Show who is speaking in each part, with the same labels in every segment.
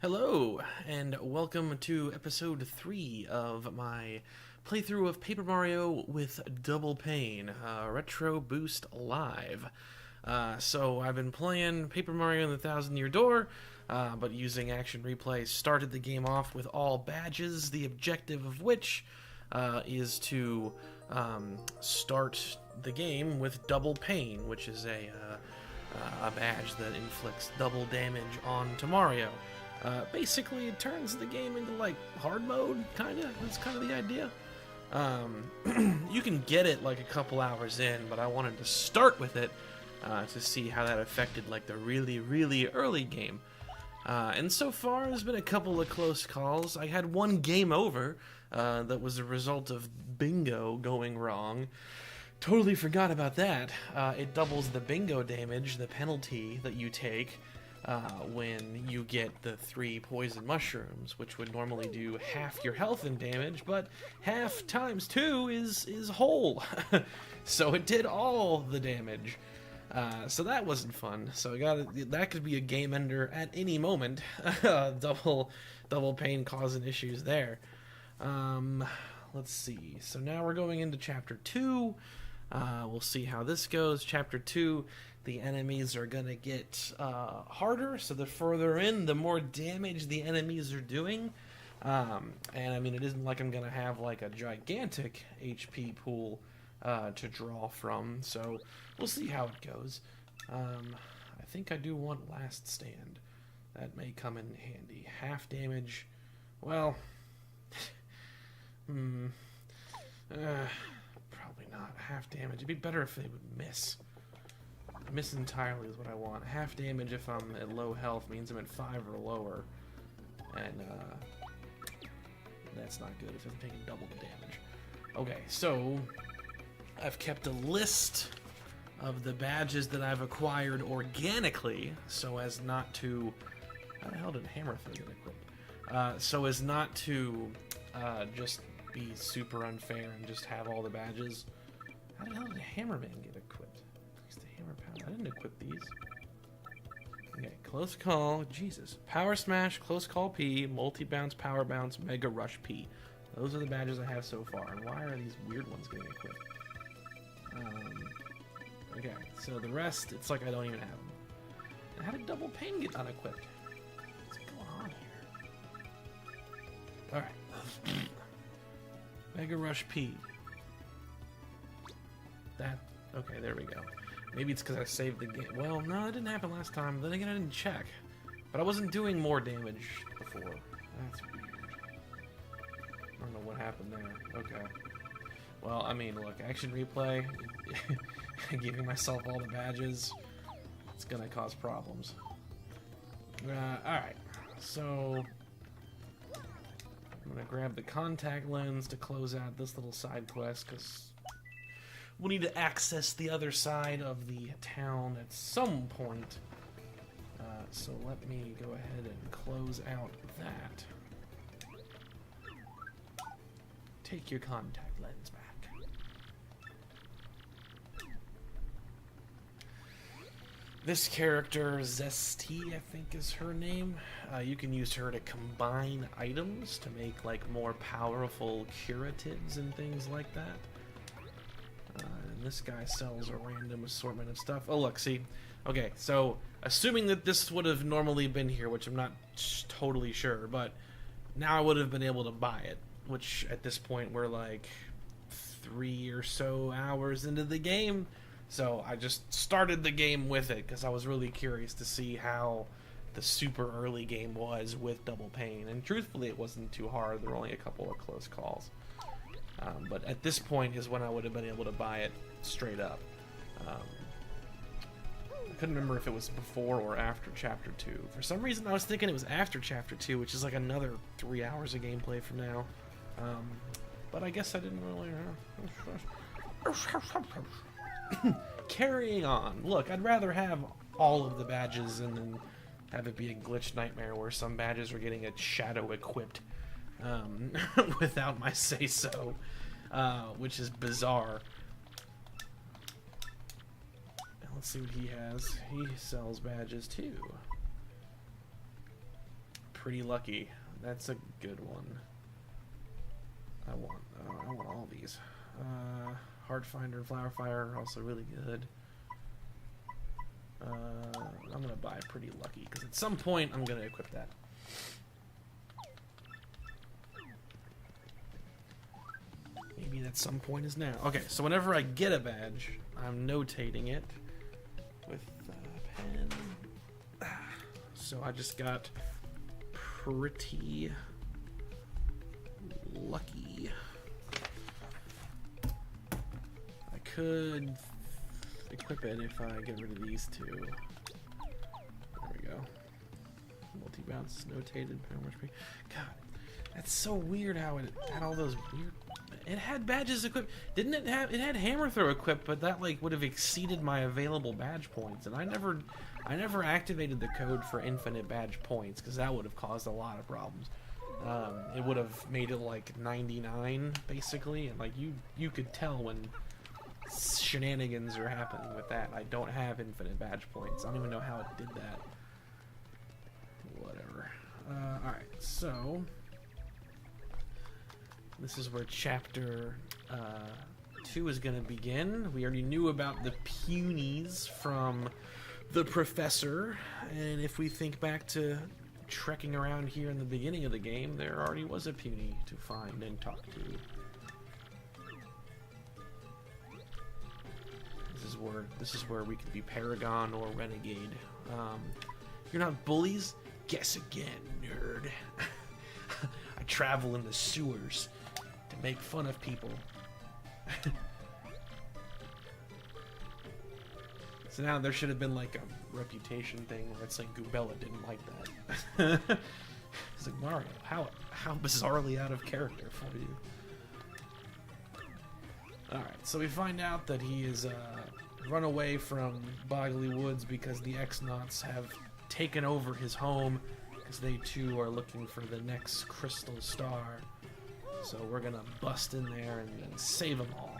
Speaker 1: Hello, and welcome to episode 3 of my playthrough of Paper Mario with Double Pain, Retro Boost Live. So I've been playing Paper Mario and the Thousand Year Door, but using Action Replay, started the game off with all badges, the objective of which is to start the game with Double Pain, which is a badge that inflicts double damage onto Mario. Basically, it turns the game into, like, hard mode, kinda. That's kind of the idea. You can get it, like, a couple hours in, but I wanted to start with it to see how that affected, like, the really, really early game. And so far, there's been a couple of close calls. I had one game over that was a result of bingo going wrong. Totally forgot about that. It doubles the bingo damage, the penalty that you take, when you get the 3 poison mushrooms, which would normally do half your health and damage, but half times 2 is whole. So it did all the damage. So that wasn't fun. So that could be a game ender at any moment. double pain causing issues there. Let's see. So now we're going into chapter 2. We'll see how this goes. Chapter 2, the enemies are going to get harder, so the further in, the more damage the enemies are doing. And I mean, it isn't like I'm going to have like a gigantic HP pool to draw from, so we'll see how it goes. I think I do want Last Stand. That may come in handy. Half damage, well, probably not. Half damage. It'd be better if they would miss. Miss entirely is what I want. Half damage if I'm at low health means I'm at 5 or lower. And that's not good if I'm taking double the damage. Okay, so I've kept a list of the badges that I've acquired organically so as not to... How the hell did Hammer Throw get equipped? So as not to just be super unfair and just have all the badges. How the hell did Hammerman get equipped? Increase the hammer power. I didn't equip these. Okay, close call. Jesus. Power Smash, Close Call P, Multi Bounce, Power Bounce, Mega Rush P. Those are the badges I have so far. And why are these weird ones getting equipped? Okay, so the rest, it's like I don't even have them. And how did Double Pain get unequipped? What's going on here? Alright. Mega Rush P. Okay, there we go. Maybe it's because I saved the game. Well, no, that didn't happen last time. Then again, I didn't check. But I wasn't doing more damage before. That's weird. I don't know what happened there. Okay. Well, I mean, look, Action Replay, giving myself all the badges, it's gonna cause problems. Alright, so I'm gonna grab the contact lens to close out this little side quest, because we'll need to access the other side of the town at some point. So let me go ahead and close out that. Take your contact lens back. This character, Zesty, I think is her name. You can use her to combine items to make like more powerful curatives and things like that. And this guy sells a random assortment of stuff. Oh, look, see? Okay, so assuming that this would have normally been here, which I'm not totally sure, but now I would have been able to buy it, which at this point we're like 3 or so hours into the game. So I just started the game with it because I was really curious to see how the super early game was with Double Pain. And truthfully, it wasn't too hard. There were only a couple of close calls. But at this point is when I would have been able to buy it straight up. I couldn't remember if it was before or after Chapter 2. For some reason, I was thinking it was after Chapter 2, which is like another 3 hours of gameplay from now. But I guess I didn't really... Carrying on. Look, I'd rather have all of the badges and then have it be a glitch nightmare where some badges are getting a shadow equipped without my say-so, which is bizarre. Let's see what he has. He sells badges too. pretty lucky. That's a good one. I want all these. Heart Finder and Flower Fire are also really good. I'm gonna buy pretty lucky because at some point I'm gonna equip that. Maybe that some point is now. Okay, so whenever I get a badge, I'm notating it with a pen. So I just got pretty lucky. I could equip it if I get rid of these two. There we go. Multi-bounce, notated, power HP. God, that's so weird how it had all those weird... It had badges equipped. Didn't it have... It had hammer throw equipped, but that, like, would have exceeded my available badge points. And I never activated the code for infinite badge points, because that would have caused a lot of problems. It would have made it, like, 99, basically. And, like, you could tell when shenanigans are happening with that. I don't have infinite badge points. I don't even know how it did that. Whatever. Alright, so... This is where chapter 2 is going to begin. We already knew about the punies from the professor, and if we think back to trekking around here in the beginning of the game, there already was a puny to find and talk to. This is where we could be Paragon or Renegade. You're not bullies? Guess again, nerd. I travel in the sewers to make fun of people. So now there should have been like a reputation thing where it's like Goobella didn't like that. It's like, Mario, how bizarrely out of character for you. Alright, so we find out that he is run away from Boggly Woods because the X-Nauts have taken over his home, because they too are looking for the next crystal star. So we're gonna bust in there and save them all.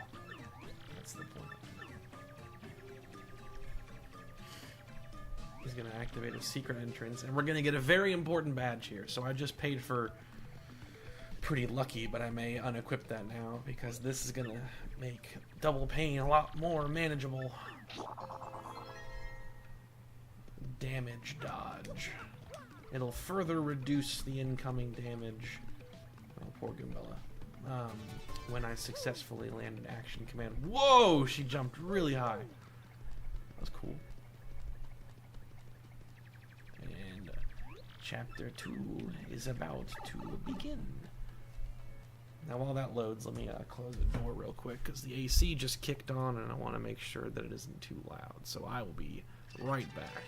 Speaker 1: That's the point. He's gonna activate a secret entrance, and we're gonna get a very important badge here. So I just paid for pretty lucky, but I may unequip that now because this is gonna make double pain a lot more manageable. Damage dodge. It'll further reduce the incoming damage. Oh, poor Goombella. When I successfully land an action command. Whoa! She jumped really high. That was cool. And chapter 2 is about to begin. Now while that loads, let me close the door real quick because the AC just kicked on and I want to make sure that it isn't too loud. So I will be right back.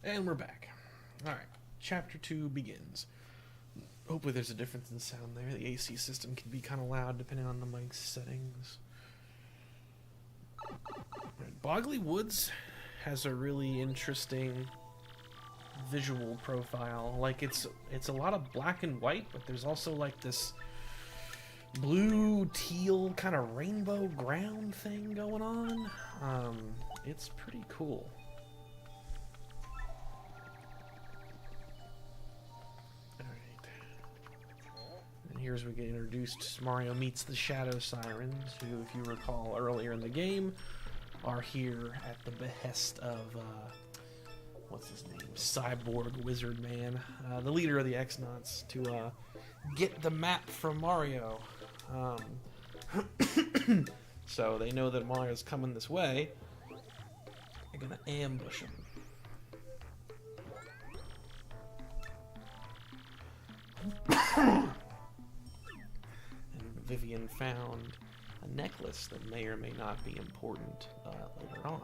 Speaker 1: And we're back. Alright, chapter 2 begins. Hopefully there's a difference in sound there. The AC system can be kind of loud depending on the mic settings. Right, Boggly Woods has a really interesting visual profile. Like it's a lot of black and white, but there's also like this blue, teal, kind of rainbow ground thing going on. It's pretty cool. Here's where we get introduced. Mario meets the Shadow Sirens, who, if you recall earlier in the game, are here at the behest of, what's his name? Cyborg Wizard Man, the leader of the X-Nauts, to get the map from Mario. So they know that Mario's coming this way. They're gonna ambush him. Vivian found a necklace that may or may not be important later on.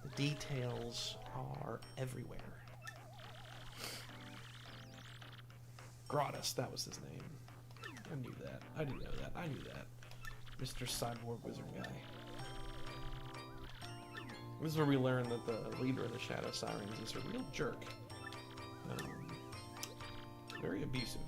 Speaker 1: The details are everywhere. Gratis, that was his name. I knew that. I didn't know that. I knew that. Mr. Cyborg Wizard guy. This is where we learn that the leader of the Shadow Sirens is a real jerk. Very abusive.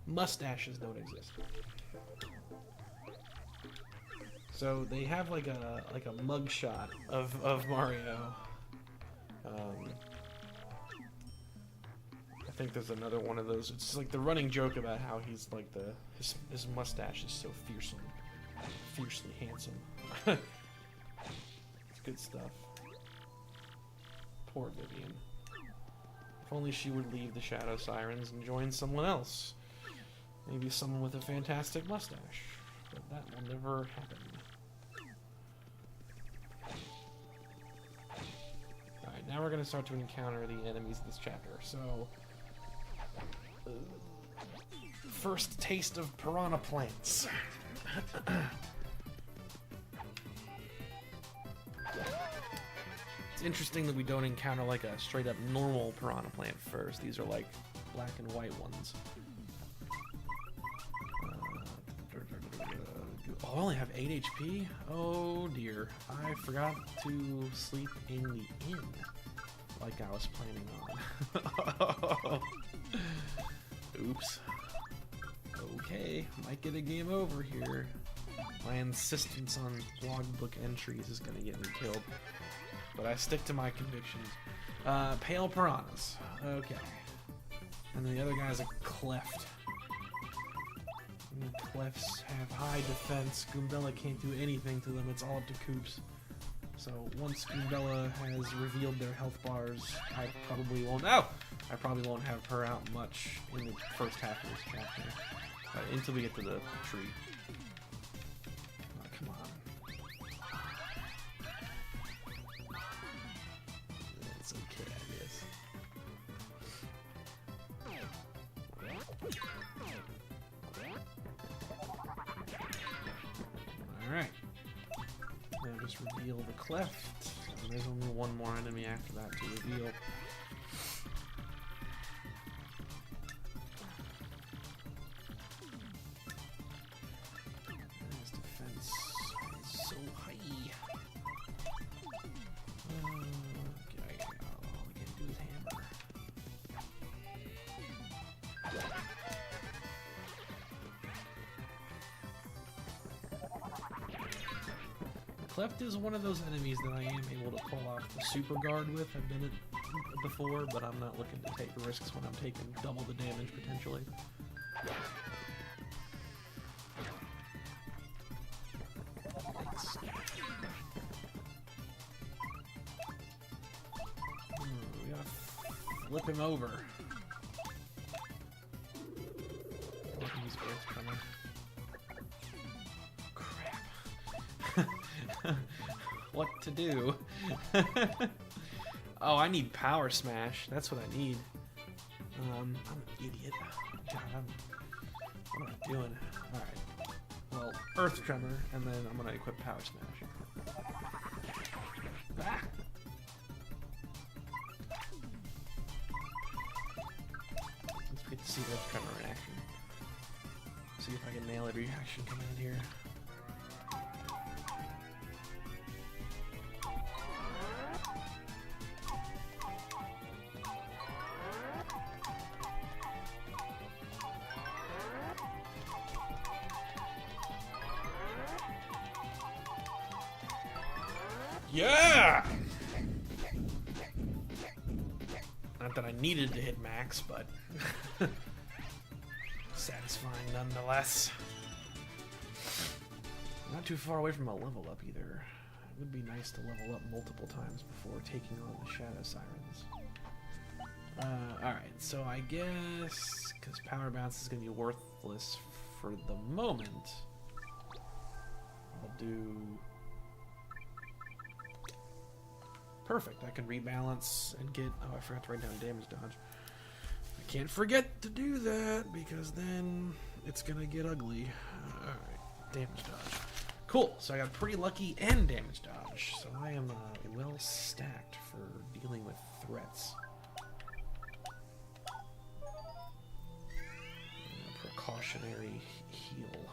Speaker 1: Mustaches don't exist. So they have like a mugshot of Mario. I think there's another one of those. It's like the running joke about how he's like his mustache is so fiercely handsome. It's good stuff. Poor Vivian. If only she would leave the Shadow Sirens and join someone else. Maybe someone with a fantastic mustache. But that will never happen. Alright, now we're going to start to encounter the enemies of this chapter. So, first taste of piranha plants. It's interesting that we don't encounter like a straight up normal piranha plant first. These are like black and white ones. Oh, I only have 8 HP? Oh dear. I forgot to sleep in the inn like I was planning on. Oops. Okay, might get a game over here. My insistence on logbook entries is gonna get me killed. But I stick to my convictions. Pale piranhas. Okay. And the other guy's a cleft. And clefts have high defense. Goombella can't do anything to them. It's all up to Koops. So once Goombella has revealed their health bars, I probably won't have her out much in the first half of this chapter. Until we get to the tree. Oh, come on. It's okay, I guess. Alright. Now just reveal the cleft. And there's only one more enemy after that to reveal. His defense is so high. Okay, all we can do is hammer. Cleft is one of those enemies that I am able to pull off the super guard with. I've done it before, but I'm not looking to take risks when I'm taking double the damage potentially. Thanks. We gotta flip him over. He's Earth coming. What to do? Oh, I need Power Smash. That's what I need. I'm an idiot. God, what am I doing? Alright. Well, Earth Tremor, and then I'm gonna equip Power Smash. Ah! Let's get to see Earth Tremor in action. See if I can nail every action coming in here. Yeah! Not that I needed to hit max, but satisfying nonetheless. Not too far away from a level up either. It would be nice to level up multiple times before taking on the Shadow Sirens. Alright, so I guess, because Power Bounce is going to be worthless for the moment, I'll do... Perfect, I can rebalance and get... Oh, I forgot to write down damage dodge. I can't forget to do that, because then it's gonna get ugly. Alright, damage dodge. Cool, so I got pretty lucky and damage dodge, so I am well stacked for dealing with threats. Precautionary heal.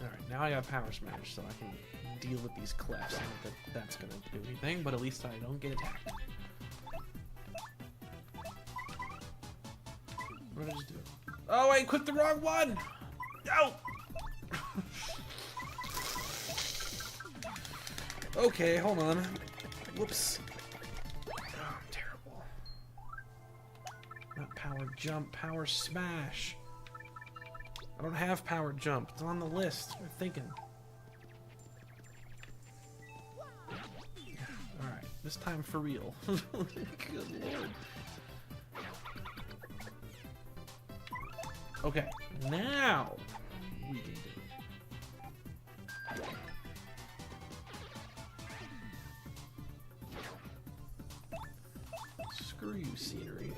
Speaker 1: Alright, now I got Power Smash, so I can deal with these clefts. Not that that's gonna do anything, but at least I don't get attacked. What did I just do? Oh, I clicked the wrong one! No! Okay, hold on. Whoops. Oh, I'm terrible. Not power jump, power smash. I don't have power jump. It's on the list. I'm thinking. Alright, this time for real. Good lord. Okay, now we can do it. Screw you, scenery.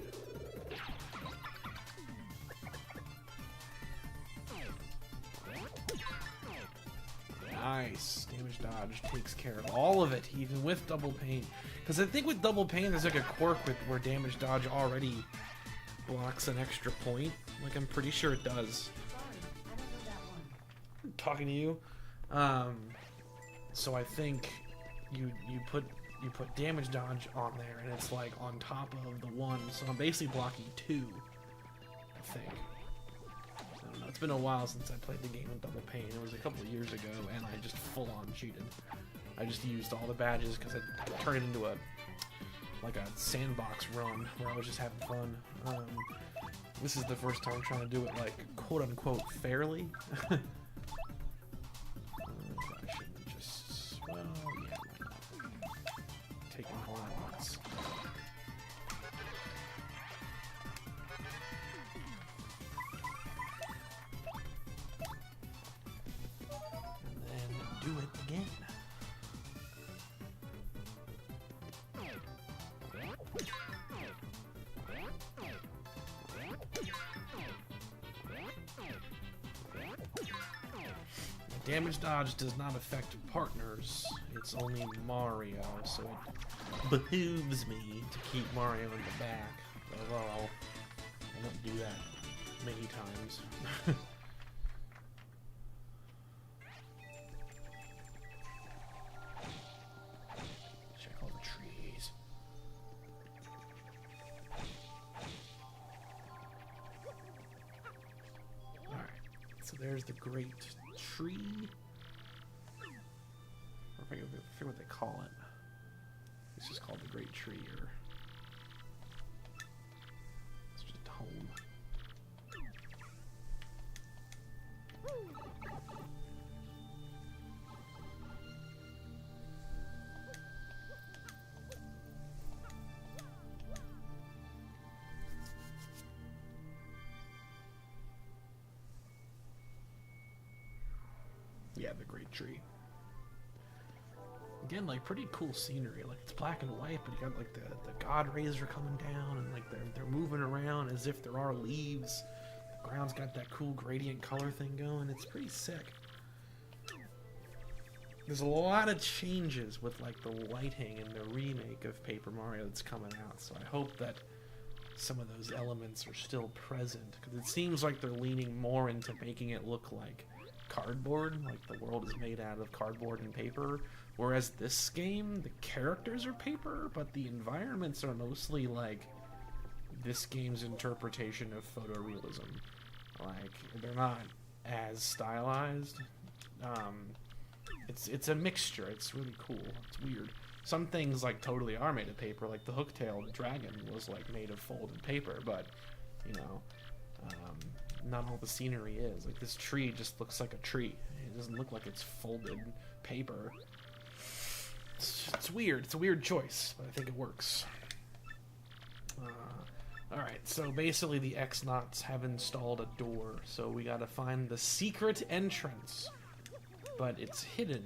Speaker 1: Nice. Damage dodge takes care of all of it, even with double pain. Because I think with double pain, there's like a quirk with where damage dodge already blocks an extra point. Like, I'm pretty sure it does.
Speaker 2: Sorry, I don't know that one.
Speaker 1: I'm talking to you. So I think you put damage dodge on there, and it's like on top of the one. So I'm basically blocking two. I think. I don't know. It's been a while since I played the game with double pain. It was a couple of years ago, and I just full on cheated. I just used all the badges because I turned it into a sandbox run where I was just having fun. This is the first time trying to do it like quote unquote fairly. I shouldn't just, well, yeah, why not? Take them all at once. And then do it again. Damage dodge does not affect partners, it's only Mario, so it behooves me to keep Mario in the back. Although, I don't do that many times. Check all the trees. Alright, so there's the great tree. I forget what they call it. It's just called the Great Tree, or it's just home. Yeah, the Great Tree. Again, like, pretty cool scenery. Like, it's black and white, but you got like the god rays are coming down, and like they're moving around as if there are leaves. The ground's got that cool gradient color thing going. It's pretty sick. There's a lot of changes with like the lighting and the remake of Paper Mario that's coming out, so I hope that some of those elements are still present, because it seems like they're leaning more into making it look like cardboard, like the world is made out of cardboard and paper, whereas this game, the characters are paper, but the environments are mostly like this game's interpretation of photorealism. Like, they're not as stylized. It's a mixture. It's really cool. It's weird. Some things like totally are made of paper, like the hook-tailed dragon was like made of folded paper, but you know, not all the scenery is. Like, this tree just looks like a tree. It doesn't look like it's folded paper. It's weird. It's a weird choice, but I think it works. Alright, so basically the X-Nauts have installed a door, so we gotta find the secret entrance. But it's hidden.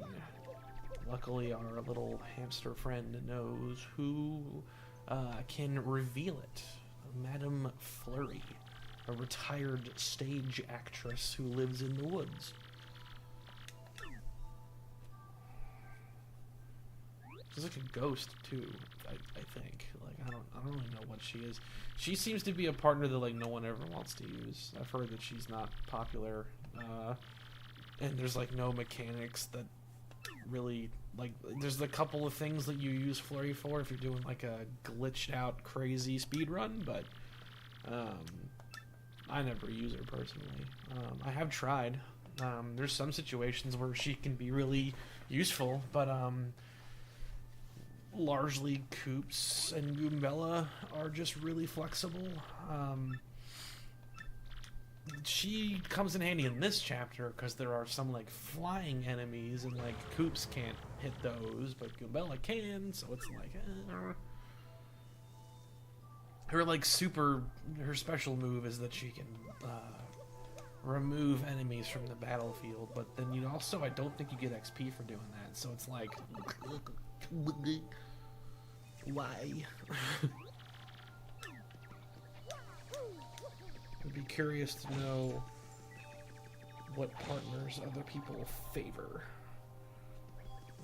Speaker 1: Luckily, our little hamster friend knows who can reveal it. Madame Flurry, a retired stage actress who lives in the woods. She's like a ghost too, I think. Like I don't really know what she is. She seems to be a partner that like no one ever wants to use. I've heard that she's not popular, and there's like no mechanics that really like. There's a couple of things that you use Flurry for if you're doing like a glitched out crazy speed run, but I never use her personally. I have tried. There's some situations where she can be really useful, but largely Koops and Goombella are just really flexible. She comes in handy in this chapter because there are some like flying enemies and like Koops can't hit those, but Goombella can, so it's like her like her special move is that she can remove enemies from the battlefield, but then you also I don't think you get XP for doing that, so it's like why? I'd be curious to know what partners other people favor.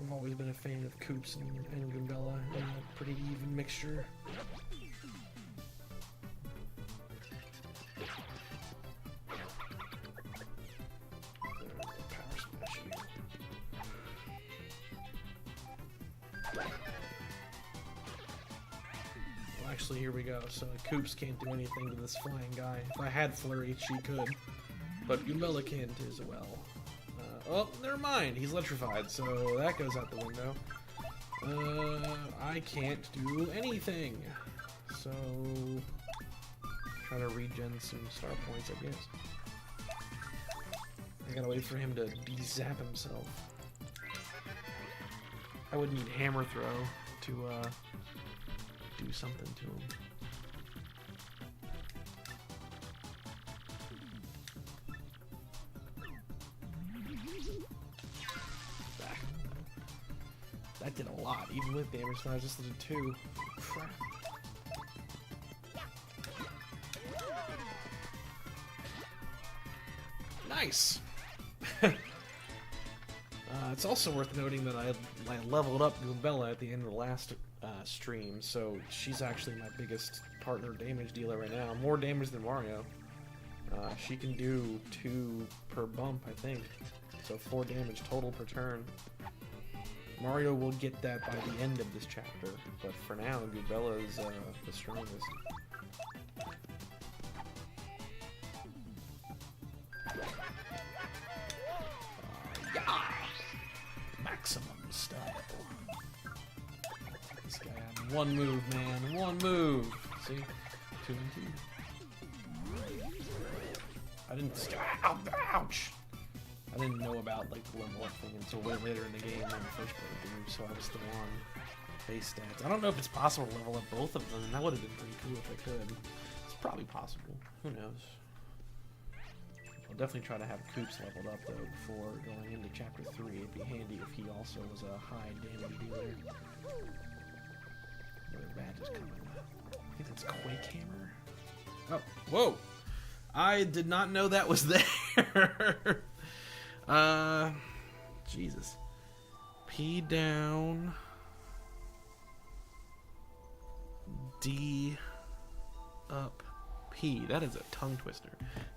Speaker 1: I've always been a fan of Koops and Goombella in a pretty even mixture. Power smash you. Well, actually, here we go. So Koops can't do anything to this flying guy. If I had Flurry, she could. But Goombella can't as well. Oh, never mind. He's electrified, so that goes out the window. I can't do anything. So, try to regen some star points, I guess. I gotta wait for him to de-zap himself. I would need Hammer Throw to do something to him. That did a lot, even with damage, so I just did 2. Crap. Nice! It's also worth noting that I leveled up Goombella at the end of the last stream, so she's actually my biggest partner damage dealer right now. More damage than Mario. She can do 2 per bump, I think. So 4 damage total per turn. Mario will get that by the end of this chapter, but for now, Goombella is the strongest. Yeah! Maximum style. This guy had 1 move, man. 1 move! See? 2 and 2. I didn't... Ouch! I didn't know about like the level up thing until way later in the game when I first played the game, so I was still on base stats. I don't know if it's possible to level up both of them, and that would have been pretty cool if I could. It's probably possible. Who knows? I'll definitely try to have Koops leveled up though before going into chapter 3. It'd be handy if he also was a high damage dealer. Another badge is coming. I think that's Quake Hammer. Oh, whoa! I did not know that was there. Jesus. P down. D up P. That is a tongue twister.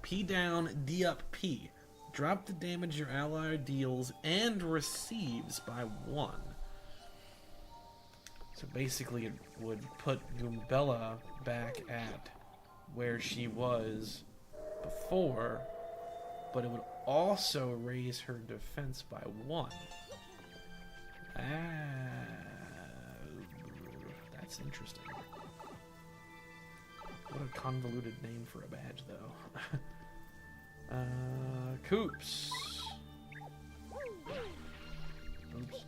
Speaker 1: P down, D up P. Drop the damage your ally deals and receives by 1. So basically it would put Goombella back at where she was before, but it would also raise her defense by 1. That's interesting. What a convoluted name for a badge, though. Koops. Oops.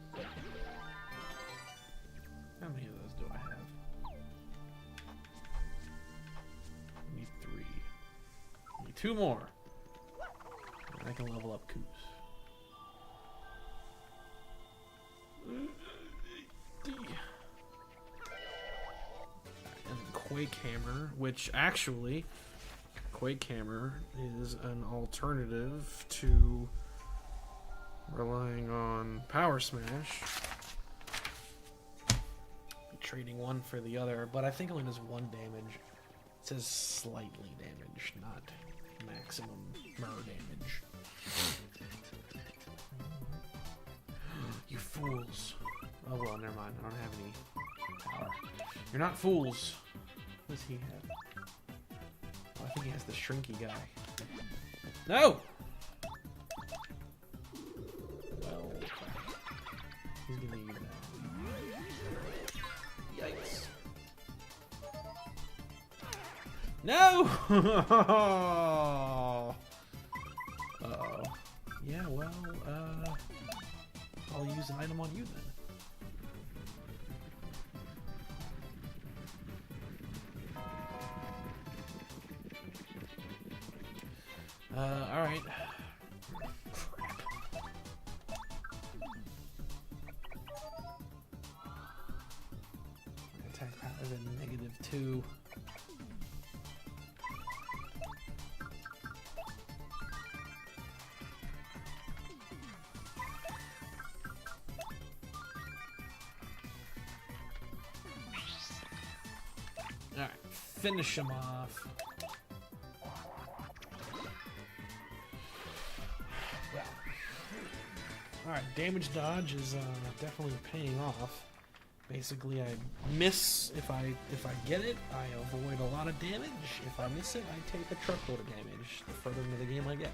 Speaker 1: How many of those do I have? I need 3. I need 2 more. I can level up Koops. And Quake Hammer, which actually, Quake Hammer is an alternative to relying on Power Smash. Trading one for the other, but I think it only does 1 damage. It says slightly damage, not maximum murder damage. You fools. Oh well, never mind. I don't have any power. You're not fools. What does he have? Oh, I think he has the shrinky guy. No! Well, he's gonna use that. Yikes. No! Uh-oh. Yeah, well, I'll use an item on you then. Alright. Crap. Attack power is at -2. Alright, finish him off. Well, alright, damage dodge is definitely paying off. Basically, I miss if I get it, I avoid a lot of damage. If I miss it, I take a truckload of damage the further into the game I get.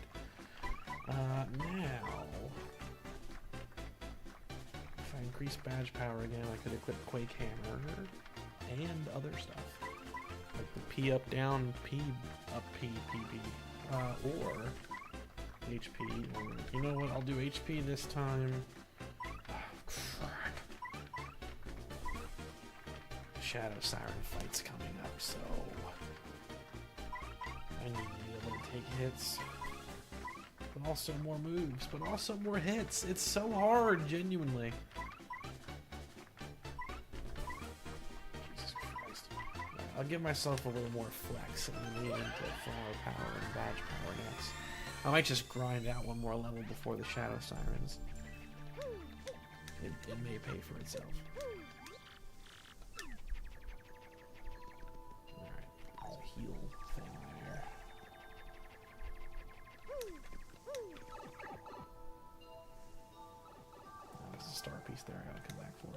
Speaker 1: Now, if I increase badge power again, I could equip Quake Hammer and other stuff. Like the P up down, P up P, PP, or HP. Or, you know what? I'll do HP this time. Oh, crap. Shadow Siren fight's coming up, so I need to be able to take hits, but also more moves, but also more hits. It's so hard, genuinely. I'll give myself a little more flex and then lead into flower power and badge power next. I might just grind out one more level before the Shadow Sirens. It may pay for itself. Alright, there's a heal thing there. Oh, there's a star piece there I gotta come back for.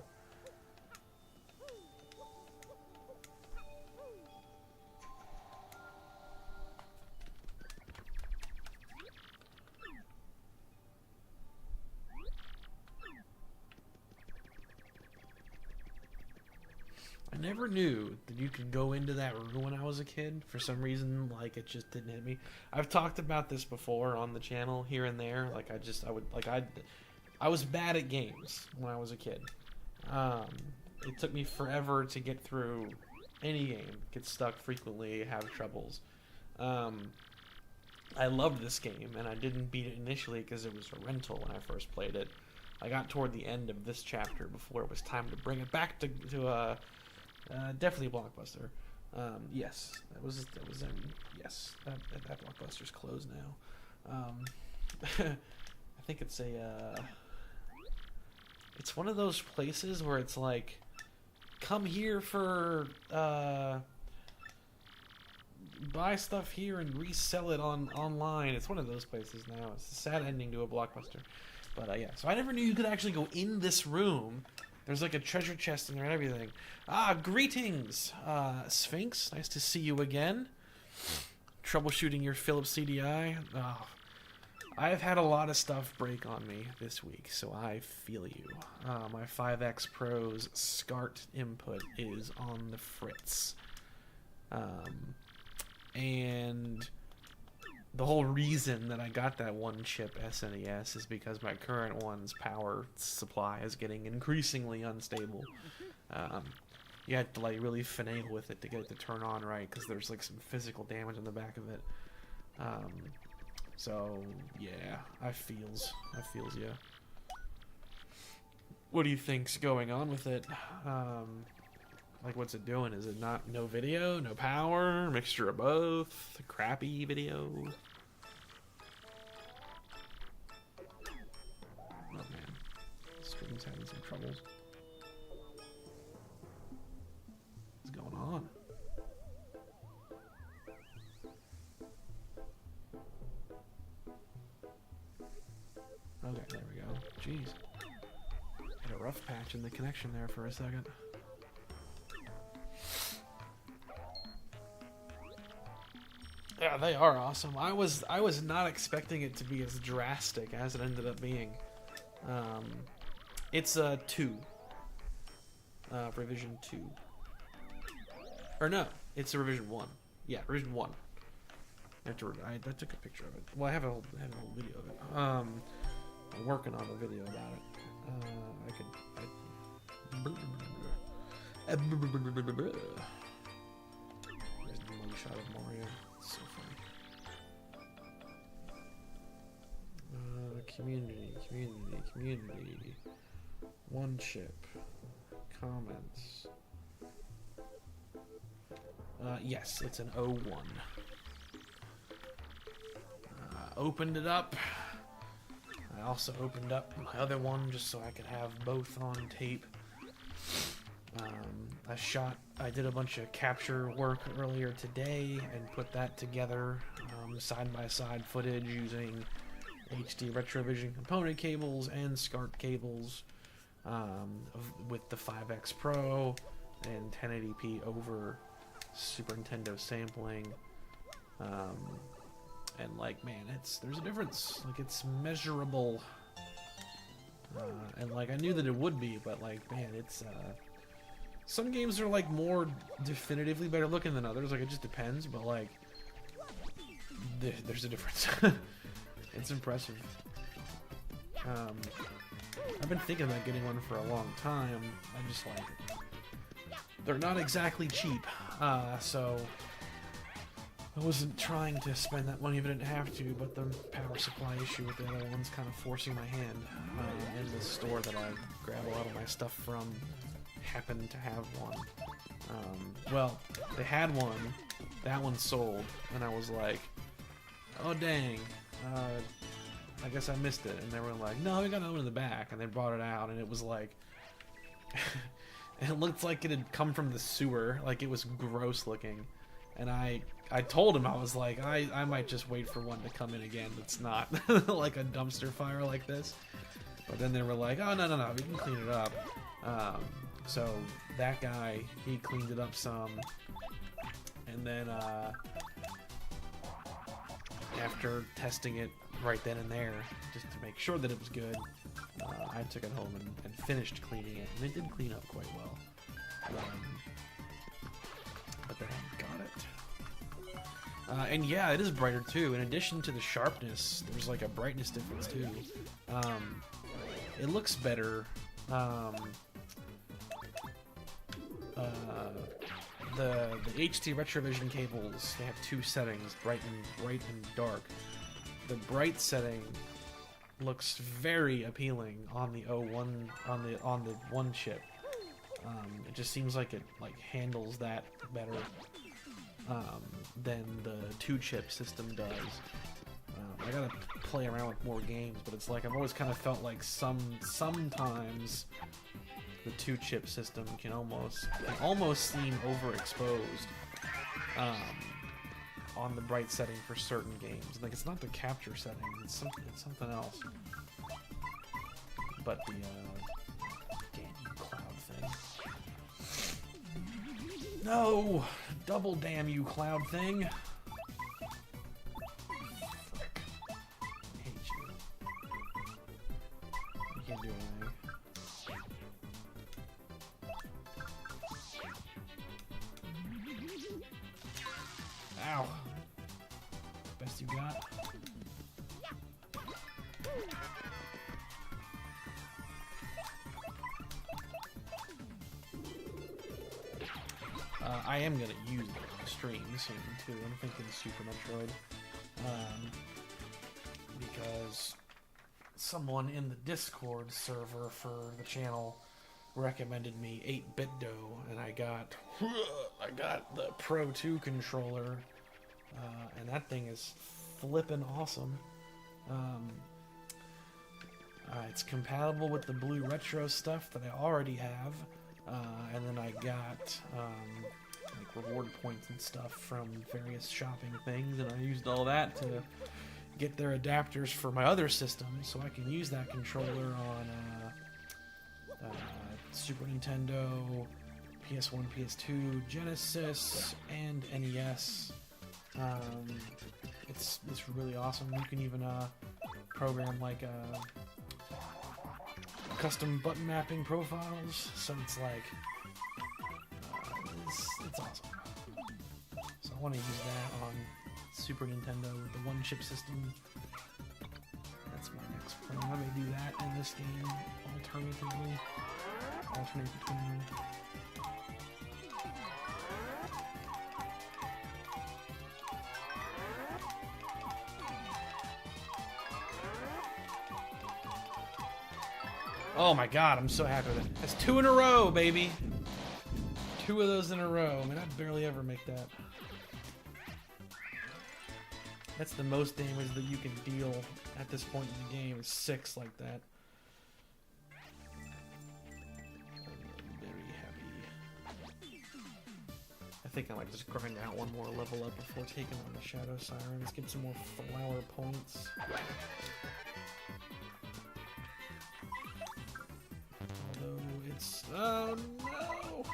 Speaker 1: I never knew that you could go into that room when I was a kid. For some reason, like, it just didn't hit me. I've talked about this before on the channel here and there. Like, I was bad at games when I was a kid. It took me forever to get through any game. Get stuck frequently, have troubles. I loved this game, and I didn't beat it initially because it was a rental when I first played it. I got toward the end of this chapter before it was time to bring it back to definitely a Blockbuster. Yes, yes, that Blockbuster's closed now. I think it's it's one of those places where it's like, come here for buy stuff here and resell it online. It's one of those places now. It's a sad ending to a Blockbuster, but yeah. So I never knew you could actually go in this room. There's like a treasure chest in there and everything. Ah, greetings, Sphinx. Nice to see you again. Troubleshooting your Philips CDI. Oh, I have had a lot of stuff break on me this week, so I feel you. My 5X Pro's SCART input is on the fritz. And the whole reason that I got that one chip SNES is because my current one's power supply is getting increasingly unstable. You have to like really finagle with it to get it to turn on right, because there's like some physical damage on the back of it. So yeah, I feels yeah. What do you think's going on with it? Like, what's it doing? Is it not no video, no power, mixture of both, crappy video? Oh man, the stream's having some troubles. What's going on? Okay, there we go. Jeez. Had a rough patch in the connection there for a second. Yeah, they are awesome. I was not expecting it to be as drastic as it ended up being. It's a 2. Revision 2. Or no, it's a revision 1. Yeah, revision 1. I took a picture of it. Well, I have a whole video of it. I'm working on a video about it. There's the mugshot of Mario. It's so funny. Community. One chip. Comments. Yes, it's an 01. Opened it up. I also opened up my other one just so I could have both on tape. I did a bunch of capture work earlier today and put that together, side-by-side footage using HD Retrovision component cables and SCART cables, with the 5X Pro and 1080p over Super Nintendo sampling. And like, man, there's a difference. Like, it's measurable. And like, I knew that it would be, but like, man, it's some games are like more definitively better looking than others. Like, it just depends, but like, there's a difference. It's impressive. I've been thinking about getting one for a long time. I'm just like, they're not exactly cheap, so I wasn't trying to spend that money if I didn't have to, but the power supply issue with the other one's kind of forcing my hand. And the store that I grab a lot of my stuff from happened to have one. Well, they had one, that one sold, and I was like, oh dang, I guess I missed it. And they were like, no, we got another one in the back, and they brought it out, and it was like, it looked like it had come from the sewer, like it was gross looking. And I told him, I was like, I might just wait for one to come in again that's not like a dumpster fire like this. But then they were like, oh, no, we can clean it up. So that guy, he cleaned it up some. And then after testing it right then and there, just to make sure that it was good, I took it home and finished cleaning it. And it did clean up quite well. But then I got it. And yeah, it is brighter too. In addition to the sharpness, there's like a brightness difference too. It looks better. The HD Retrovision cables, they have 2 settings, bright and dark. The bright setting looks very appealing on the 01 on the 1 chip. It just seems like it handles that better than the 2-chip system does. I gotta play around with more games, but it's like I've always kind of felt like sometimes the 2-chip system can almost seem overexposed on the bright setting for certain games. Like, it's not the capture setting; it's something else. But the damn cloud thing. No! Double damn you, cloud thing! Frick. I hate you. You can't do anything. Ow! Best you got? I am going to use it on stream soon, too. I'm thinking Super Metroid. Because someone in the Discord server for the channel recommended me 8-bit dough, and I got the Pro 2 controller, and that thing is flippin' awesome. It's compatible with the blue retro stuff that I already have, and then I got like reward points and stuff from various shopping things, and I used all that to get their adapters for my other system, so I can use that controller on Super Nintendo, PS1, PS2, Genesis, and NES. It's really awesome. You can even program like custom button mapping profiles, so it's like it's awesome. So I want to use that on Super Nintendo with the one chip system. That's my next plan. I may do that in this game alternatively. Alternate between them. Oh my god, I'm so happy with it. That's 2 in a row, baby! 2 of those in a row. I mean, I barely ever make that. That's the most damage that you can deal at this point in the game, is 6 like that. Very heavy. I think I might just grind out one more level up before taking on the Shadow Sirens. Get some more flower points. Although it's... oh no!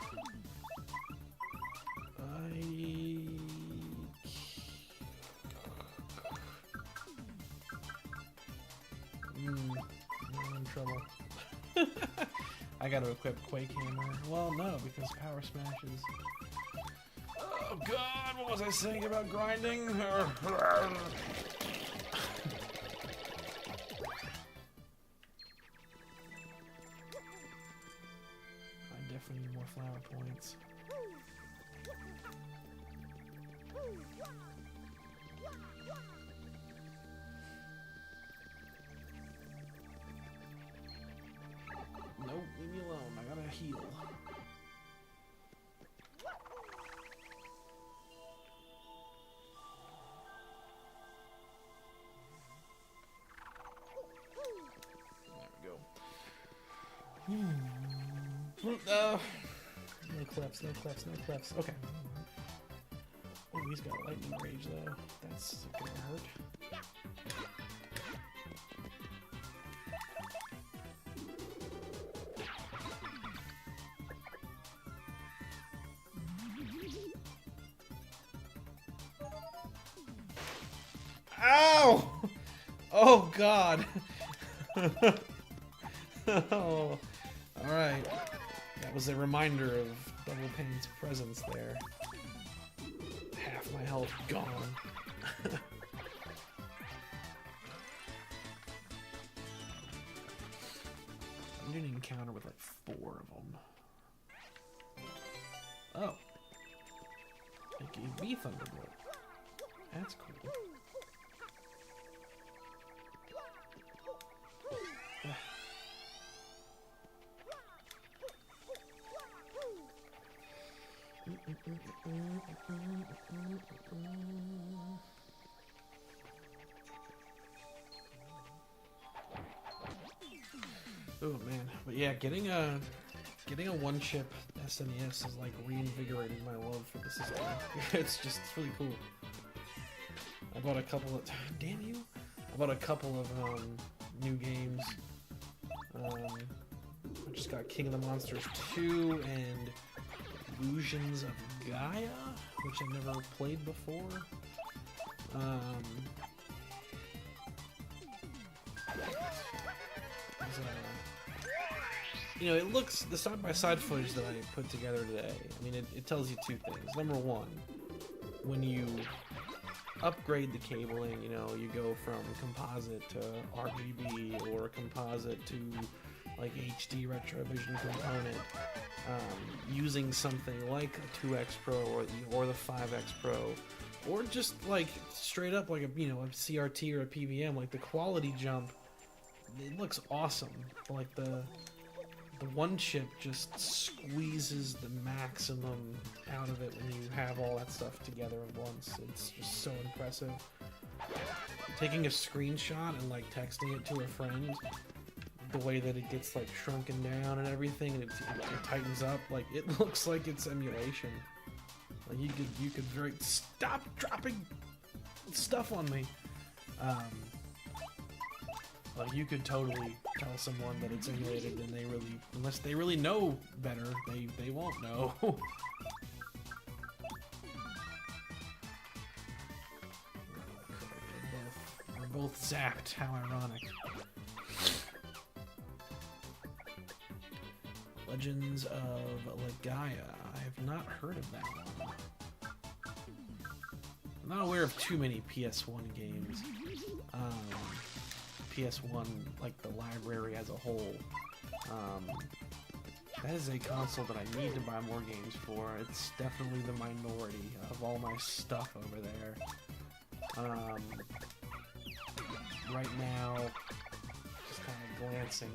Speaker 1: I'm in trouble. I gotta equip Quake Hammer. Well, no, because Power Smash is... oh god, what was I saying about grinding? I definitely need more flower points. Nope, leave me alone. I gotta heal. There we go. No clefs, no clefs, no clefs. Okay. Oh, he's got lightning rage though. That's gonna hurt. Ow! Oh god! Oh, alright. That was a reminder of Double Pain's presence there. Half my health gone. I'm doing an encounter with like 4 of them. Oh. It gave me Thunderbolt. That's cool. Oh man, but yeah, getting a one chip SNES is like reinvigorating my love for the system. It's really cool. I bought a couple of damn you! I bought a couple of new games. I just got King of the Monsters 2 and Illusions of Gaia, which I've never played before. You know, it looks, the side-by-side footage that I put together today, I mean, it tells you 2 things. Number one, when you upgrade the cabling, you know, you go from composite to RGB or composite to like HD Retrovision component, using something like a 2X Pro or the 5X Pro, or just like straight up like a CRT or a PVM, like the quality jump, it looks awesome. Like the the one chip just squeezes the maximum out of it when you have all that stuff together at once. It's just so impressive. Taking a screenshot and like texting it to a friend, the way that it gets like shrunken down and everything, and it tightens up, like it looks like it's emulation. Like you could very stop dropping stuff on me. Like you could totally tell someone that it's emulated, and they really, unless they really know better, they won't know. We're both zapped. How ironic. Legends of Legaia. I have not heard of that one. I'm not aware of too many PS1 games. PS1, like the library as a whole. That is a console that I need to buy more games for. It's definitely the minority of all my stuff over there. Right now, just kind of glancing.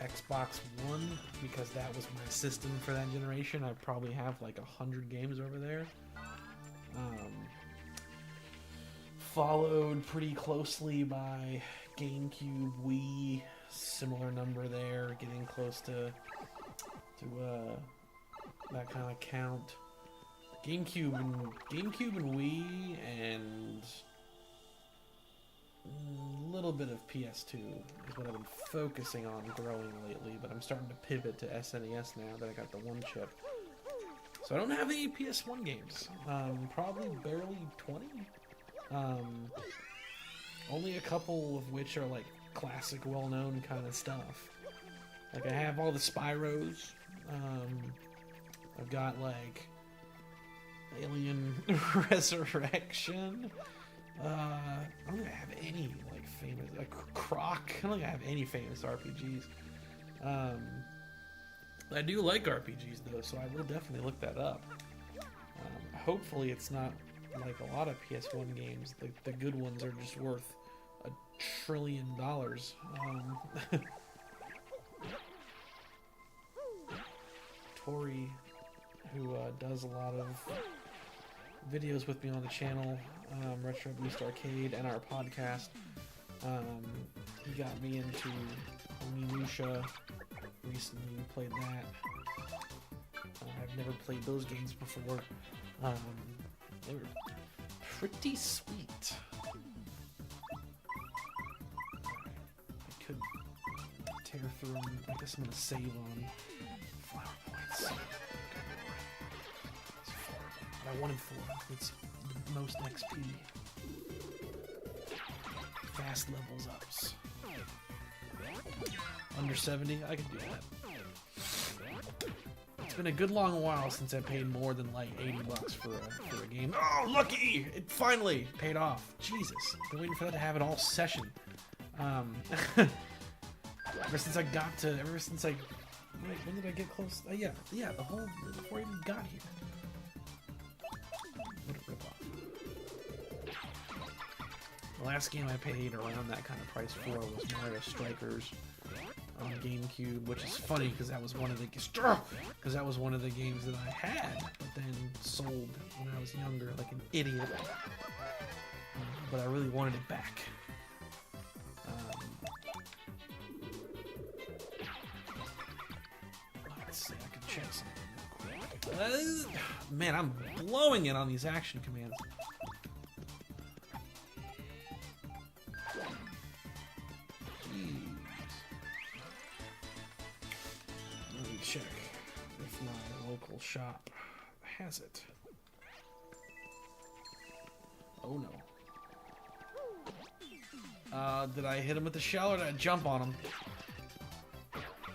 Speaker 1: Xbox One, because that was my system for that generation. I probably have like 100 games over there. Followed pretty closely by GameCube, Wii, similar number there, getting close to that kind of count. GameCube and Wii, and a little bit of PS2 is what I've been focusing on growing lately, but I'm starting to pivot to SNES now that I got the one chip. So I don't have any PS1 games. Probably barely 20. Only a couple of which are like classic, well-known kind of stuff. Like I have all the Spyros. I've got like Alien Resurrection. I don't think I have any like famous, like Croc. I don't think I have any famous RPGs. I do like RPGs though, so I will definitely look that up. Hopefully it's not like a lot of PS1 games. The good ones are just worth $1 trillion. Tori, who does a lot of videos with me on the channel, Retro Boost Arcade, and our podcast, he got me into Onimusha. Recently played that. I've never played those games before. They were pretty sweet. I could tear through them. I guess I'm gonna save on flower points. I wanted 4. It's the most XP. Fast levels ups. Under 70, I could do that. It's been a good long while since I paid more than like $80 for a game. Oh, lucky! It finally paid off. Jesus, been waiting for that to happen all session. Ever since I, wait, when did I get close? Yeah, before I even got here. What a ripoff. The last game I paid around that kind of price for was Mario Strikers on GameCube, which is funny because that was one of the games that I had, but then sold when I was younger, like an idiot. But I really wanted it back. Let's see, I can check something real quick. Man, I'm blowing it on these action commands. Check if my local shop has it. Oh no. Did I hit him with the shell or did I jump on him?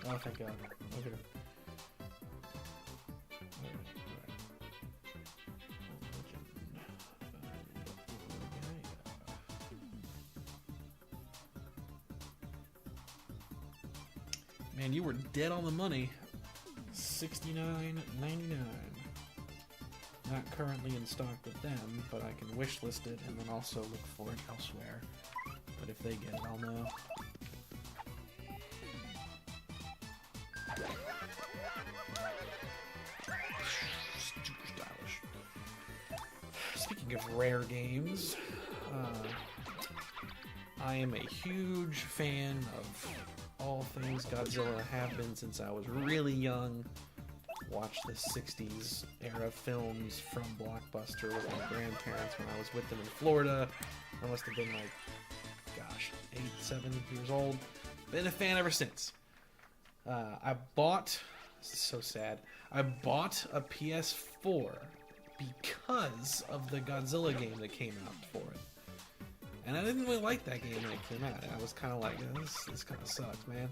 Speaker 1: Oh, thank God. Okay. Man, you were dead on the money. $69.99. Not currently in stock with them, but I can wishlist it and then also look for it elsewhere. But if they get it, I'll know. of rare games. I am a huge fan of all things Godzilla, have been since I was really young. Watched the 60s era films from Blockbuster with my grandparents when I was with them in Florida. I must have been like, gosh, 8, 7 years old. Been a fan ever since. I bought, this is so sad, I bought a PS4 because of the Godzilla game that came out for it. And I didn't really like that game when it came out. I was kind of like, this kind of sucks, man.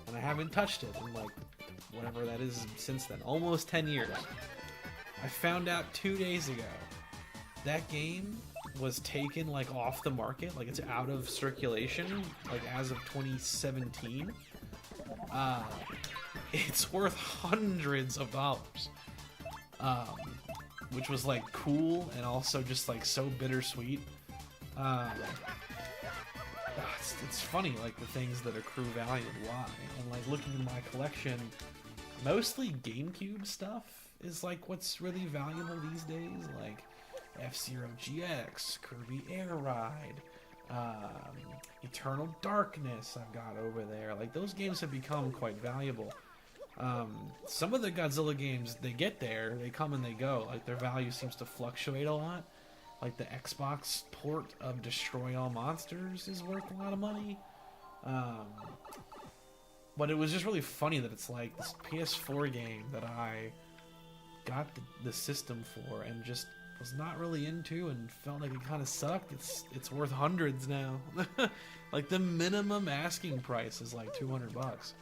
Speaker 1: And I haven't touched it in like, whatever that is since then. Almost 10 years. I found out 2 days ago that game was taken like off the market. Like it's out of circulation, like as of 2017. It's worth hundreds of dollars. Which was like cool and also just like so bittersweet. It's funny, like the things that accrue value and why. And like looking in my collection, mostly GameCube stuff is like what's really valuable these days. Like F-Zero GX, Kirby Air Ride, Eternal Darkness I've got over there. Like those games have become quite valuable. Some of the Godzilla games, they get there, they come and they go. Like their value seems to fluctuate a lot. Like the Xbox port of Destroy All Monsters is worth a lot of money. But it was just really funny that it's like this PS4 game that I got the system for and just was not really into and felt like it kind of sucked. It's worth hundreds now. Like the minimum asking price is like $200.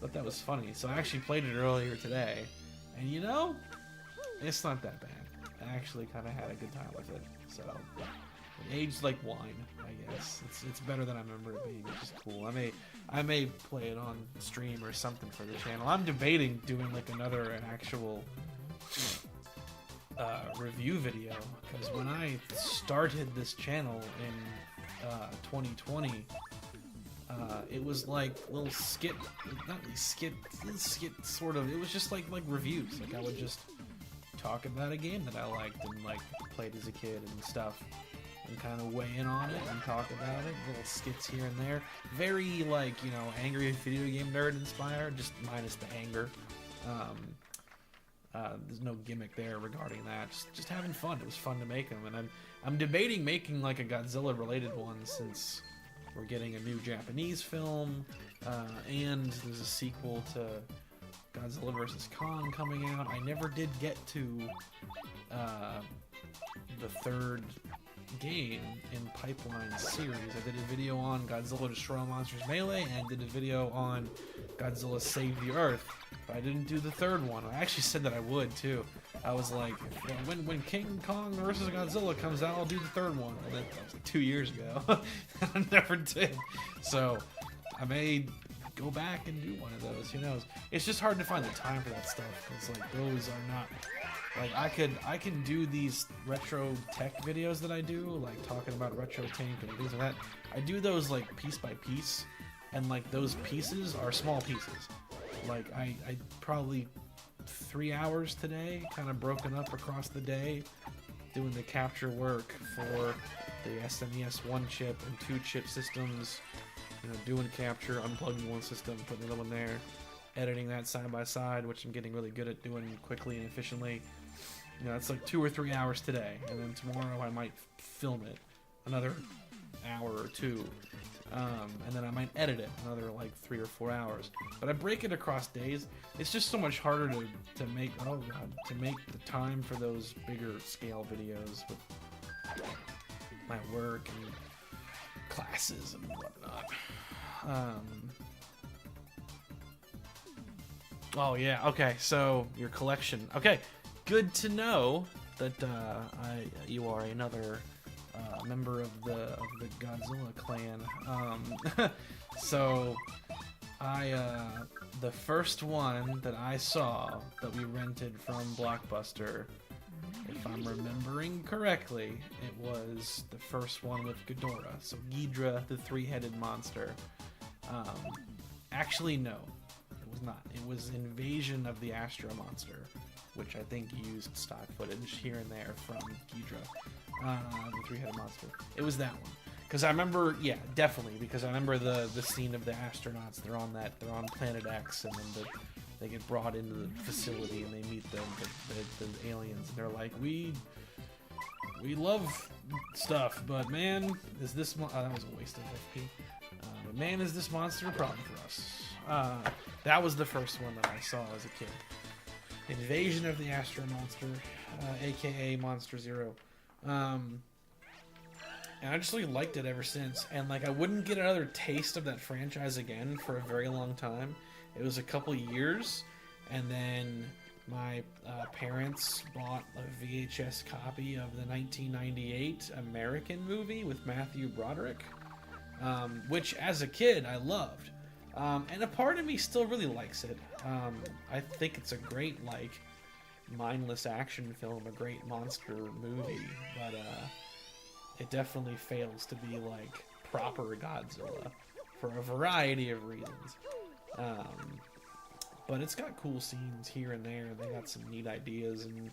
Speaker 1: But that was funny. So I actually played it earlier today, and you know, it's not that bad. I actually kind of had a good time with it. So it aged like wine, I guess. It's better than I remember it being, which is cool. I may play it on stream or something for the channel. I'm debating doing like an actual review video, because when I started this channel in 2020, it was like little skit sort of. It was just like reviews. Like I would just talk about a game that I liked and like played as a kid and stuff, and kind of weigh in on it and talk about it. Little skits here and there. Very like, you know, angry video game nerd inspired, just minus the anger. There's no gimmick there regarding that. Just having fun. It was fun to make them, and I'm debating making like a Godzilla related one, since we're getting a new Japanese film, and there's a sequel to Godzilla vs. Kong coming out. I never did get to the third game in Pipeline series. I did a video on Godzilla Destroy All Monsters Melee and did a video on Godzilla Save the Earth, but I didn't do the third one. I actually said that I would too. I was like, when King Kong vs. Godzilla comes out, I'll do the third one. And that was like 2 years ago. I never did. So I may go back and do one of those. Who knows? It's just hard to find the time for that stuff, because like those are not like I can do these retro tech videos that I do, like talking about RetroTINK and things like that. I do those like piece by piece, and like those pieces are small pieces. Like I probably 3 hours today, kind of broken up across the day, doing the capture work for the SNES 1 chip and 2 chip systems. You know, doing capture, unplugging one system, putting another one there, editing that side by side, which I'm getting really good at doing quickly and efficiently. You know, it's like 2 or 3 hours today, and then tomorrow I might film it another hour or 2, and then I might edit it another like 3 or 4 hours. But I break it across days. It's just so much harder to make the time for those bigger scale videos with my work and classes and whatnot. Oh yeah, okay, so your collection. Okay, good to know that you are another member of the Godzilla clan. So the first one that I saw that we rented from Blockbuster, if I'm remembering correctly, it was the first one with Ghidorah. So Ghidra, the 3-headed monster. Actually, no. It was not. It was Invasion of the Astro Monster, which I think used stock footage here and there from Ghidra, the three-headed monster. It was that one. Because I remember, yeah, definitely, because I remember the scene of the astronauts. They're on Planet X, and then they get brought into the facility, and they meet the aliens, and they're like, we love stuff, but man, is this that was a waste of FP. But man, is this monster a problem for us? That was the first one that I saw as a kid. Invasion of the Astro Monster, aka Monster Zero. And I just really liked it ever since. And like, I wouldn't get another taste of that franchise again for a very long time. It was a couple years, and then my parents bought a VHS copy of the 1998 American movie with Matthew Broderick, which as a kid I loved. And a part of me still really likes it. I think it's a great, like, mindless action film, a great monster movie, but it definitely fails to be like proper Godzilla for a variety of reasons. But it's got cool scenes here and there. They got some neat ideas, and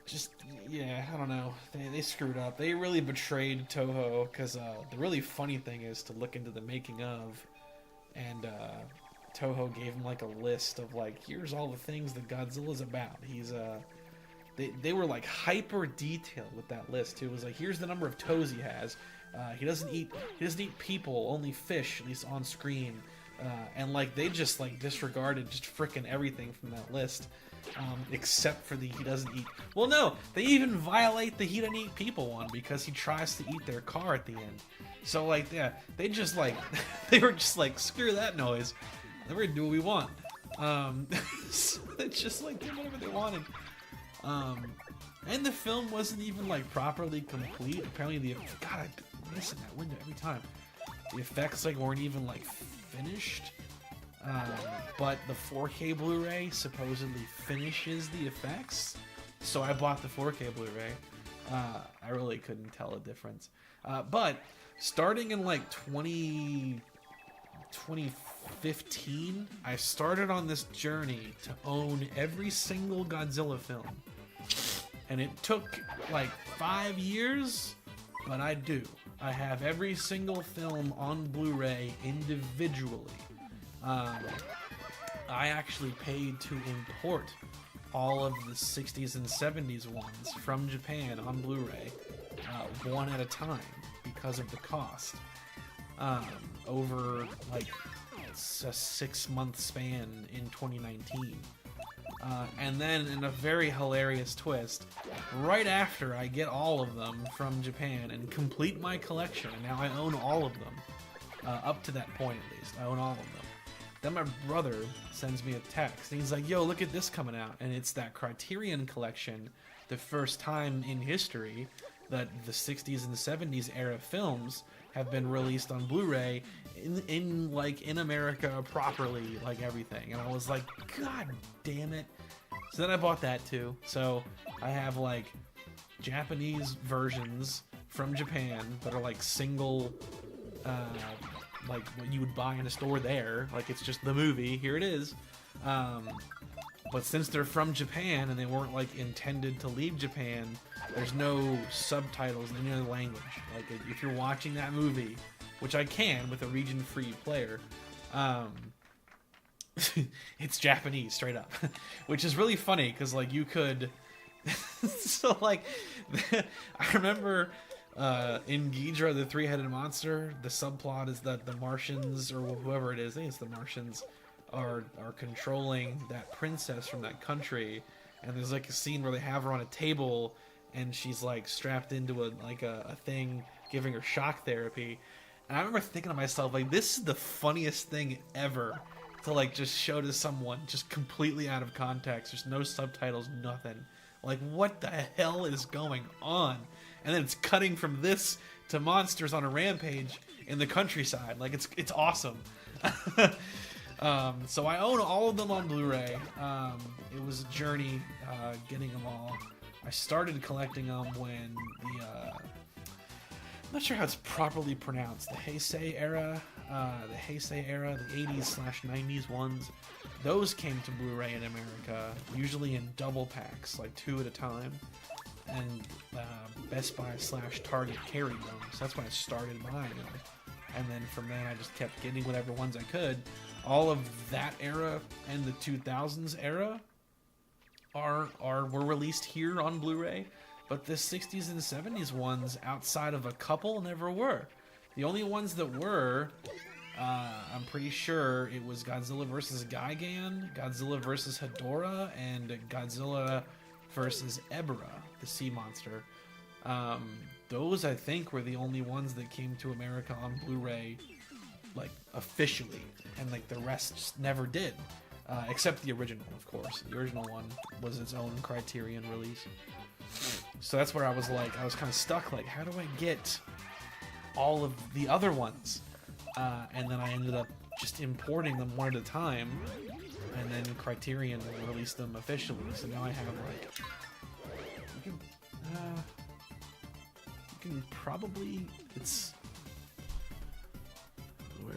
Speaker 1: just, yeah, I don't know. They screwed up. They really betrayed Toho, because the really funny thing is to look into the making of, and Toho gave him like a list of like, here's all the things that Godzilla's about. He's They were like hyper detailed with that list too. It was like, here's the number of toes he has. He doesn't eat people, only fish, at least on screen. And like, they just like disregarded just frickin' everything from that list, except for the he doesn't eat. Well, no, they even violate the he doesn't eat people one, because he tries to eat their car at the end. So like, yeah, they just like they were just like, screw that noise. We're gonna do what we want. So they just like did whatever they wanted. And the film wasn't even like properly complete. Apparently God, I'm missing that window every time. The effects like weren't even like finished. But the 4K Blu-ray supposedly finishes the effects. So I bought the 4K Blu-ray. I really couldn't tell a difference. But starting in like 2015, I started on this journey to own every single Godzilla film. And it took like 5 years, but I do. I have every single film on Blu-ray individually. I actually paid to import all of the 60s and 70s ones from Japan on Blu-ray, one at a time, because of the cost. Over like a 6-month span in 2019. And then, in a very hilarious twist, right after I get all of them from Japan and complete my collection, and now I own all of them, up to that point at least, I own all of them. Then my brother sends me a text, and he's like, yo, look at this coming out, and it's that Criterion collection, the first time in history that the 60s and 70s era films have been released on Blu-ray in America properly, like everything. And I was like, God damn it. So then I bought that too. So I have like Japanese versions from Japan that are like single, like what you would buy in a store there. Like, it's just the movie, here it is. But since they're from Japan and they weren't like intended to leave Japan, there's no subtitles in any other language. Like, if you're watching that movie, which I can with a region-free player, it's Japanese straight up, which is really funny because like you could. So like, I remember in Ghidra, the three-headed monster, the subplot is that the Martians, or whoever it is, I think it's the Martians, are controlling that princess from that country, and there's like a scene where they have her on a table and she's like strapped into a thing giving her shock therapy. And I remember thinking to myself, like, this is the funniest thing ever to like just show to someone just completely out of context. There's no subtitles, nothing. Like, what the hell is going on? And then it's cutting from this to monsters on a rampage in the countryside. Like, it's awesome. So I own all of them on Blu-ray. It was a journey getting them all. I started collecting them when the I'm not sure how it's properly pronounced, the Heisei era the Heisei era, the 80s/90s ones, those came to Blu-ray in America, usually in double packs, like 2 at a time. And Best Buy/Target carried them, so that's when I started buying them. And then from then I just kept getting whatever ones I could. All of that era and the 2000s era were released here on Blu-ray, but the 60s and 70s ones, outside of a couple, never were. The only ones that were, I'm pretty sure it was Godzilla vs. Gigan, Godzilla vs. Hedorah, and Godzilla vs. Ebra, the sea monster. Those, I think, were the only ones that came to America on Blu-ray, like, officially. And, like, the rest just never did. Except the original, of course. The original one was its own Criterion release. So that's where I was like, I was kind of stuck, like, how do I get all of the other ones? And then I ended up just importing them one at a time. And then Criterion released them officially. So now I have, like, you can probably, it's, where,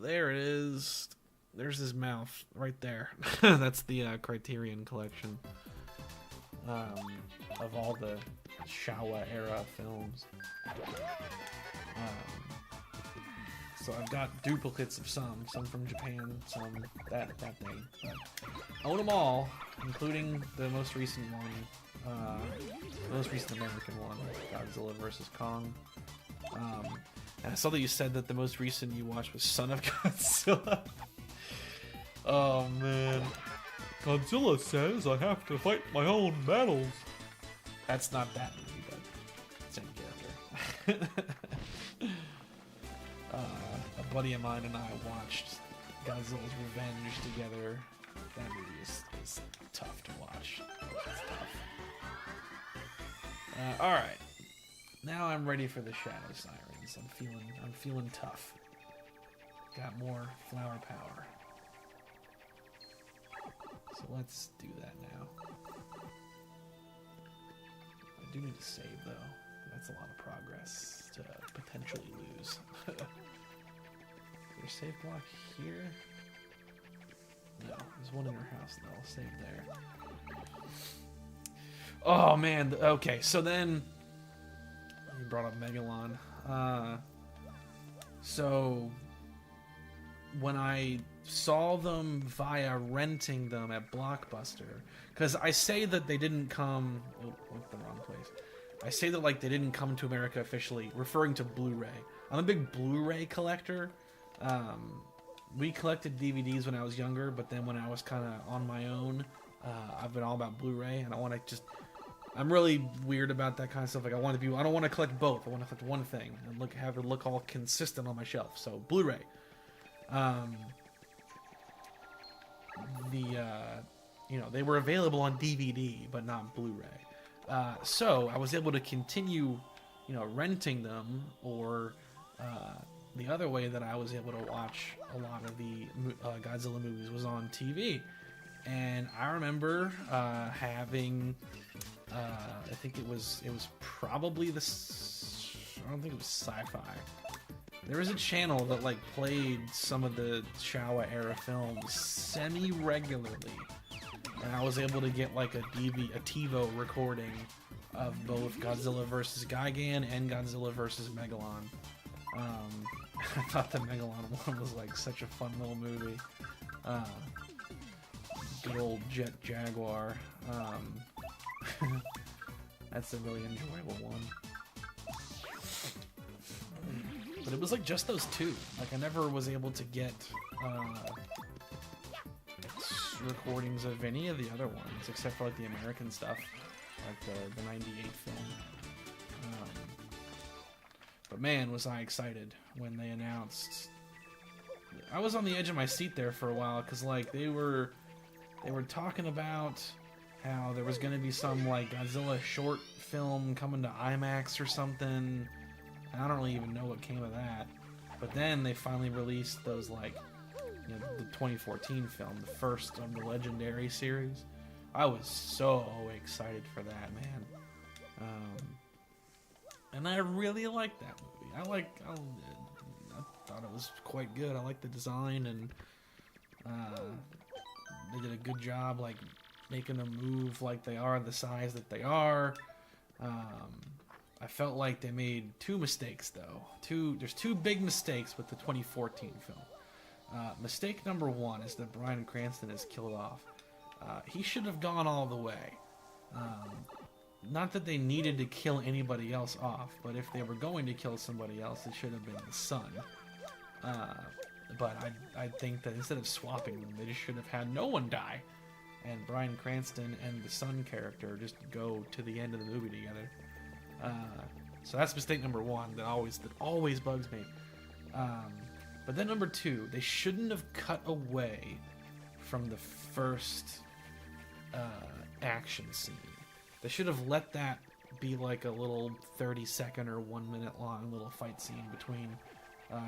Speaker 1: there it is. There's his mouth right there. That's the Criterion collection of all the Showa era films. So I've got duplicates of some from Japan, some that thing. But I own them all, including the most recent one, the most recent American one, Godzilla vs. Kong. And I saw that you said that the most recent you watched was Son of Godzilla. Oh man. Godzilla says I have to fight my own battles. That's not that movie, but same character. A buddy of mine and I watched Godzilla's Revenge together. That movie is tough to watch. It's tough. Alright. Now I'm ready for the Shadow Sirens. I'm feeling tough. Got more flower power. So let's do that now. I do need to save though. That's a lot of progress to potentially lose. Is there a save block here? No, there's one in her house though. I'll save there. Oh man, okay, so then you brought up Megalon. So when I saw them via renting them at Blockbuster, because I say that they didn't come, went the wrong place. I say that like they didn't come to America officially, referring to Blu-ray. I'm a big Blu-ray collector. We collected DVDs when I was younger, but then when I was kind of on my own, I've been all about Blu-ray, and I want to just, I'm really weird about that kind of stuff. Like I don't want to collect both. I want to collect one thing and have it look all consistent on my shelf. So Blu-ray. They were available on DVD, but not Blu-ray. So I was able to continue, renting them, or the other way that I was able to watch a lot of the Godzilla movies was on TV. And I remember having, I think it was probably I don't think it was Sci-Fi. There was a channel that like played some of the Showa era films semi-regularly, and I was able to get like a TiVo recording of both Godzilla vs. Gigan and Godzilla vs. Megalon. I thought the Megalon one was like such a fun little movie. Good old Jet Jaguar. That's a really enjoyable one. But it was like just those two. Like I never was able to get recordings of any of the other ones, except for like the American stuff, like the '98 film. But man, was I excited when they announced. I was on the edge of my seat there for a while, because like they were talking about how there was going to be some like Godzilla short film coming to IMAX or something. I don't really even know what came of that. But then they finally released those, like, the 2014 film, the first of the Legendary series. I was so excited for that, man. and I really like that movie. I thought it was quite good. I like the design, and they did a good job, like, making them move like they are, the size that they are. I felt like they made two mistakes, though. There's two big mistakes with the 2014 film. Mistake number one is that Bryan Cranston is killed off. He should have gone all the way. Not that they needed to kill anybody else off, but if they were going to kill somebody else, it should have been the son. But I think that instead of swapping them, they just should have had no one die. And Bryan Cranston and the son character just go to the end of the movie together. So that's mistake number one that always bugs me. But then number two, they shouldn't have cut away from the first action scene. They should have let that be like a little 30-second or 1 minute long little fight scene between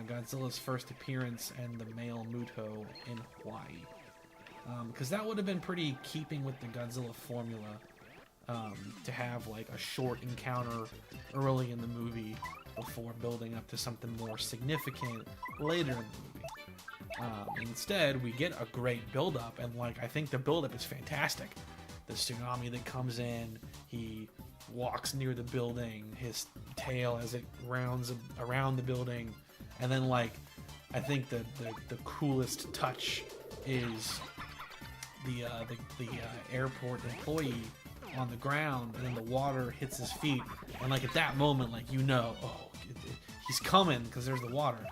Speaker 1: Godzilla's first appearance and the male Muto in Hawaii. Because that would have been pretty keeping with the Godzilla formula, to have like a short encounter early in the movie before building up to something more significant later in the movie. Instead, we get a great build-up, and like I think the build-up is fantastic. The tsunami that comes in, he walks near the building, his tail as it rounds around the building, and then like I think the coolest touch is the airport employee on the ground, and then the water hits his feet, and like at that moment, like he's coming because there's the water.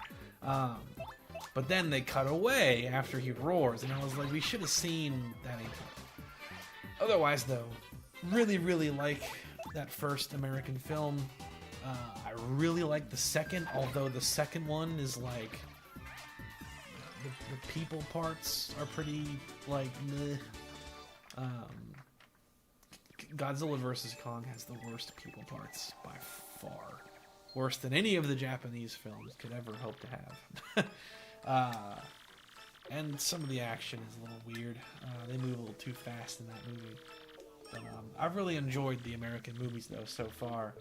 Speaker 1: But then they cut away after he roars, and I was like, we should have seen that. Otherwise, though, really, really like that first American film. I really like the second, although the second one is like the people parts are pretty like meh. Godzilla vs. Kong has the worst people parts by far. Worse than any of the Japanese films could ever hope to have. And some of the action is a little weird. They move a little too fast in that movie. But I've really enjoyed the American movies, though, so far.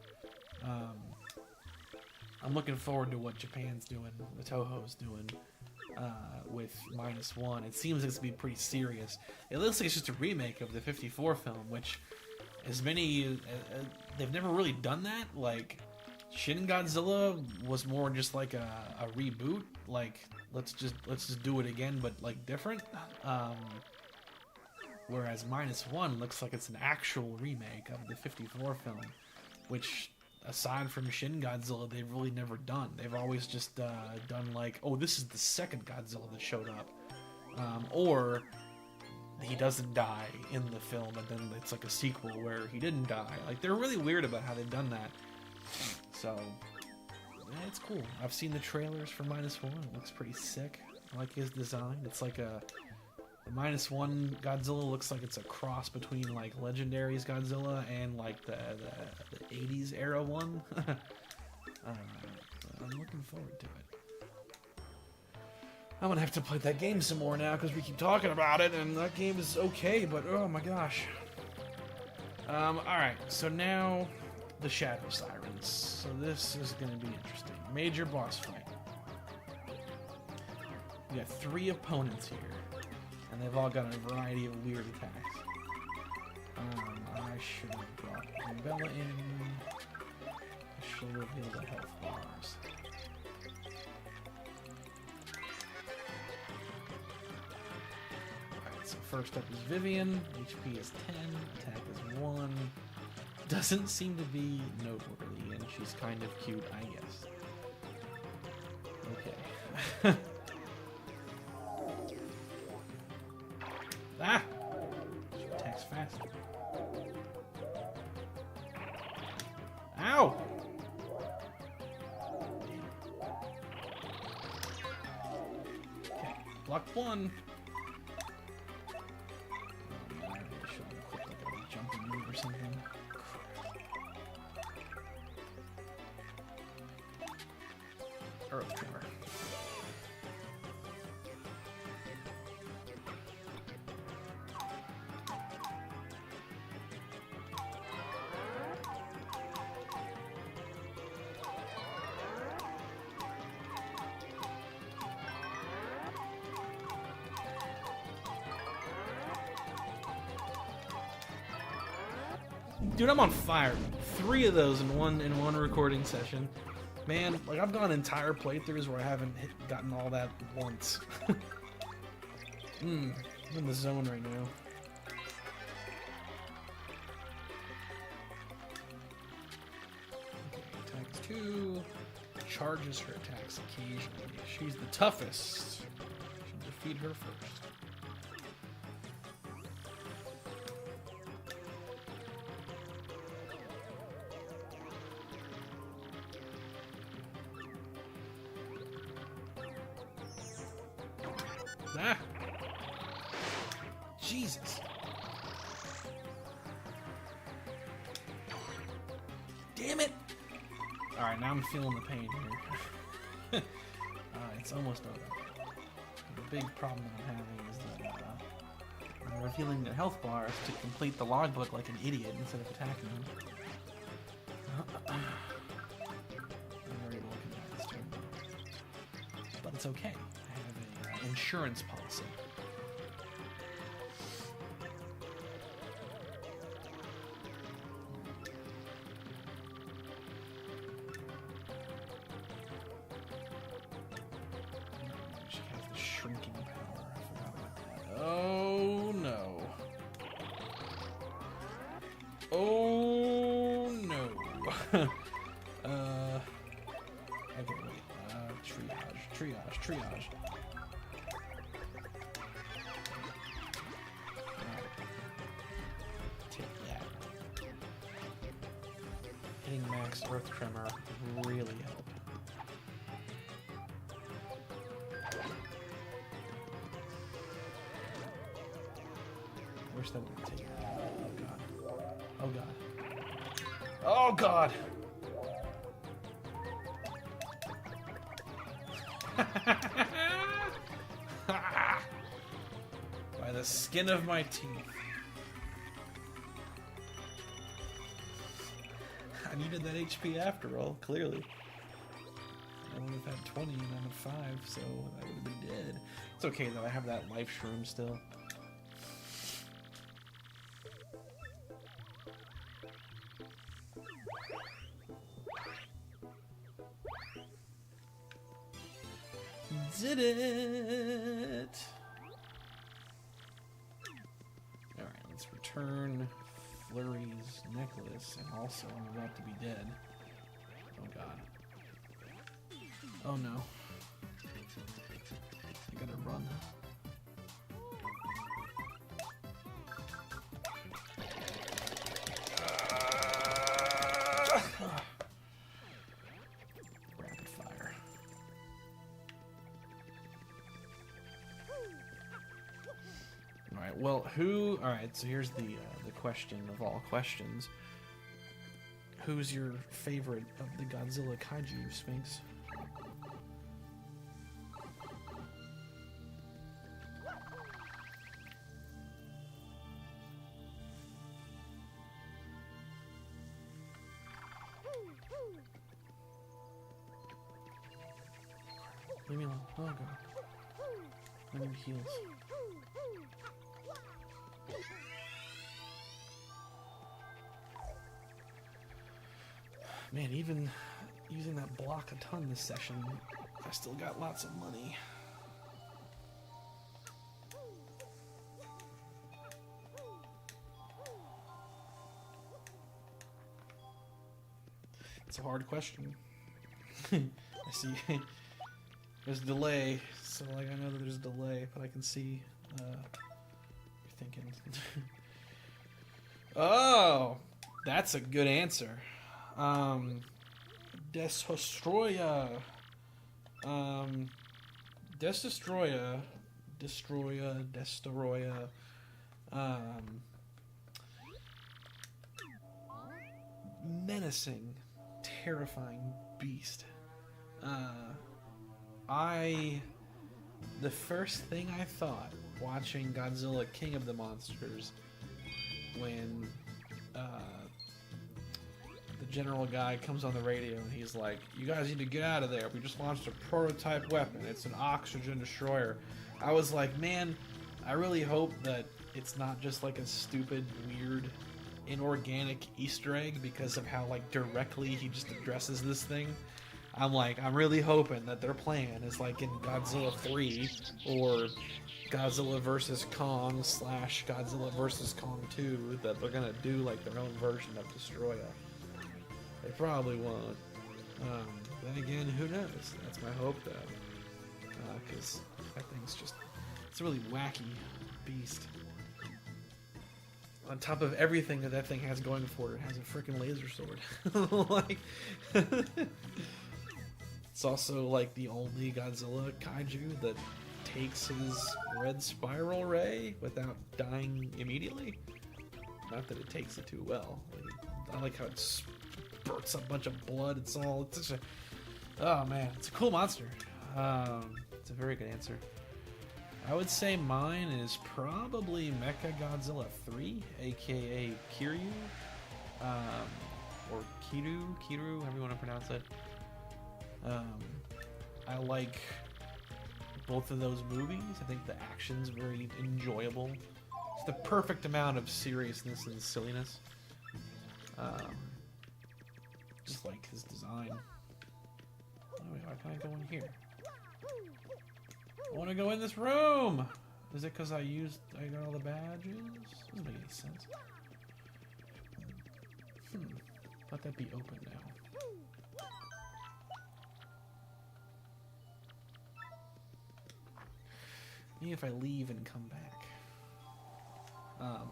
Speaker 1: I'm looking forward to what Japan's doing, what Toho's doing with -1. It seems like it's going to be pretty serious. It looks like it's just a remake of the 54 film, which as many... they've never really done that. Like, Shin Godzilla was more just like a reboot. Like, let's just do it again, but like different. Whereas -1 looks like it's an actual remake of the 54 film, which aside from Shin Godzilla, they've really never done. They've always just done like, oh, this is the second Godzilla that showed up, or he doesn't die in the film, and then it's like a sequel where he didn't die. Like, they're really weird about how they've done that. So yeah, it's cool. I've seen the trailers for -1. It looks pretty sick. I like his design. It's like the -1 Godzilla looks like it's a cross between like Legendary's Godzilla and like the 80s era one. I'm looking forward to it. I'm gonna have to play that game some more now because we keep talking about it, and that game is okay, but oh my gosh. Alright, so now the Shadow Sirens. So this is gonna be interesting. Major boss fight. We got 3 opponents here, and they've all got a variety of weird attacks. I should have brought Bella in. I should reveal the health bars. Alright, so first up is Vivian. HP is 10, attack is 1. Doesn't seem to be noteworthy, and she's kind of cute, I guess. Okay. Ah! She attacks fast. Ow! Okay, block 1. Oh, man, I should have equipped like a jumping move or something. Earth Tremor.
Speaker 3: Dude, I'm on fire. 3 of those in one recording session. Man, like I've gone entire playthroughs where I haven't gotten all that once. I'm in the zone right now. Attacks 2. Charges her attacks occasionally. She's the toughest. Should defeat her first. Ah! Jesus! Damn it! Alright, now I'm feeling the pain here. It's almost over. The big problem that I'm having is that I'm revealing their health bars to complete the logbook like an idiot instead of attacking them. I'm already looking at this turn. But it's okay. I have an insurance policy. She has the shrinking power. I forgot about that. Oh no. Oh no. Okay, wait. Triage. Take that. Hitting max Earth Tremor really help. Wish that would take. Oh god. Oh god. Oh god. By the skin of my teeth. I needed that HP after all, clearly. I would have had 20 and I'm at 5, so I would have been dead. It's okay though, I have that life shroom still. Did it! Alright, let's return Flurry's necklace, and also I'm about to be dead. Oh god. Oh no. I gotta run. Rapid fire. Alright, well, who... Alright, so here's the question of all questions. Who's your favorite of the Godzilla Kaiju, Sphinx? Leave me alone. Oh god. I need heals. Man, even using that block a ton this session, I still got lots of money. It's a hard question. I see there's a delay, so like I know that there's a delay, but I can see you're thinking. Oh, that's a good answer. Destroya. Destroya. Menacing, terrifying beast. The first thing I thought watching Godzilla King of the Monsters when the general guy comes on the radio and he's like, you guys need to get out of there. We just launched a prototype weapon. It's an oxygen destroyer. I was like, man, I really hope that it's not just like a stupid, weird an organic Easter egg because of how like directly he just addresses this thing. I'm really hoping that their plan is like in Godzilla 3 or Godzilla vs. Kong / Godzilla vs. Kong 2 that they're gonna do like their own version of Destroya. They probably won't. Then again, who knows? That's my hope though. Because that thing's just, it's a really wacky beast. On top of everything that thing has going for it, it has a freaking laser sword. Like, it's also like the only Godzilla kaiju that takes his red spiral ray without dying immediately. Not that it takes it too well. Like, I like how it spurts a bunch of blood. It's such a, oh man, it's a cool monster. It's a very good answer. I would say mine is probably Mechagodzilla 3, aka Kiryu, or Kiru, however you want to pronounce it. I like both of those movies. I think the action's very enjoyable. It's the perfect amount of seriousness and silliness. Just like his design. Oh wait, why can't I go in here? I want to go in this room! Is it because I got all the badges? Doesn't make any sense. Let that be open now. Maybe if I leave and come back.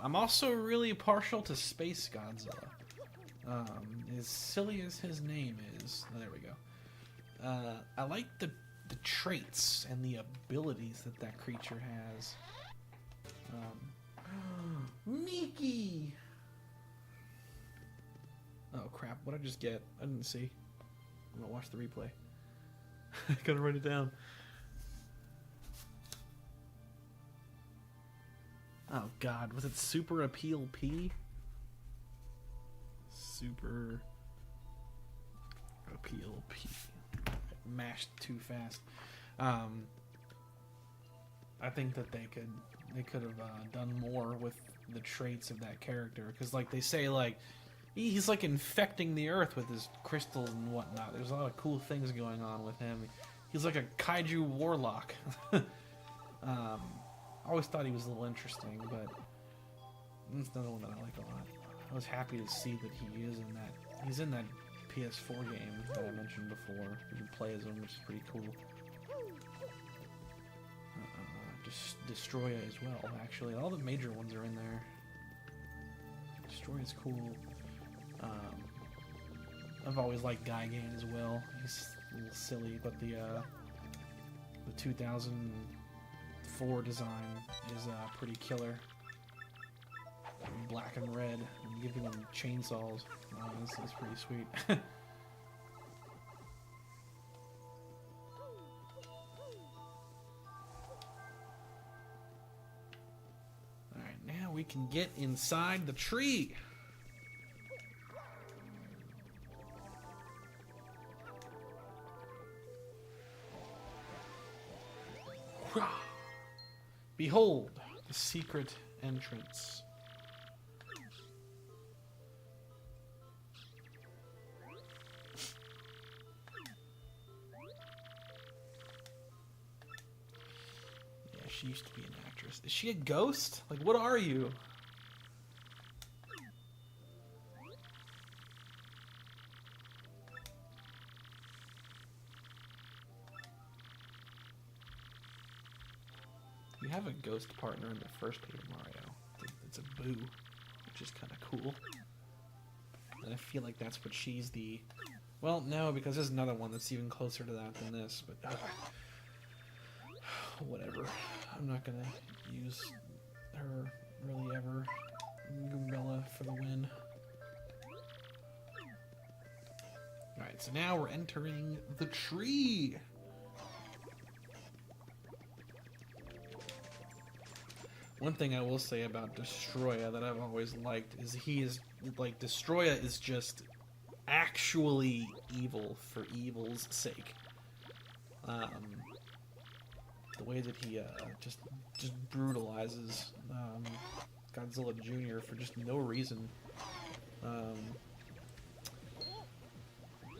Speaker 3: I'm also really partial to Space Godzilla. As silly as his name is. Oh, there we go. I like the traits and the abilities that creature has. Miki! Oh crap, what'd I just get? I didn't see. I'm gonna watch the replay. I gotta write it down. Oh god, was it Super Appeal P? Super Appeal P. Mashed too fast. I think that they could have done more with the traits of that character, because like they say, like he's like infecting the earth with his crystals and whatnot. There's a lot of cool things going on with him. He's like a kaiju warlock. I always thought he was a little interesting, but that's another one that I like a lot. I was happy to see that he's in that PS4 game that I mentioned before. You can play as him, which is pretty cool. Just Destroya as well, actually. All the major ones are in there. Destroya's cool. I've always liked Gigan as well. He's a little silly, but the 2004 design is pretty killer. Black and red, and giving them chainsaws. This is pretty sweet. Alright, now we can get inside the tree. Behold, the secret entrance. She used to be an actress. Is she a ghost? Like, what are you? You have a ghost partner in the first Paper Mario. It's a Boo, which is kind of cool. And I feel like that's what she's the... Well, no, because there's another one that's even closer to that than this, but... whatever. I'm not gonna use her really ever. Goombella for the win. Alright, so now we're entering the tree. One thing I will say about Destroya that I've always liked is Destroya is just actually evil for evil's sake. The way that he just brutalizes Godzilla Jr. for just no reason.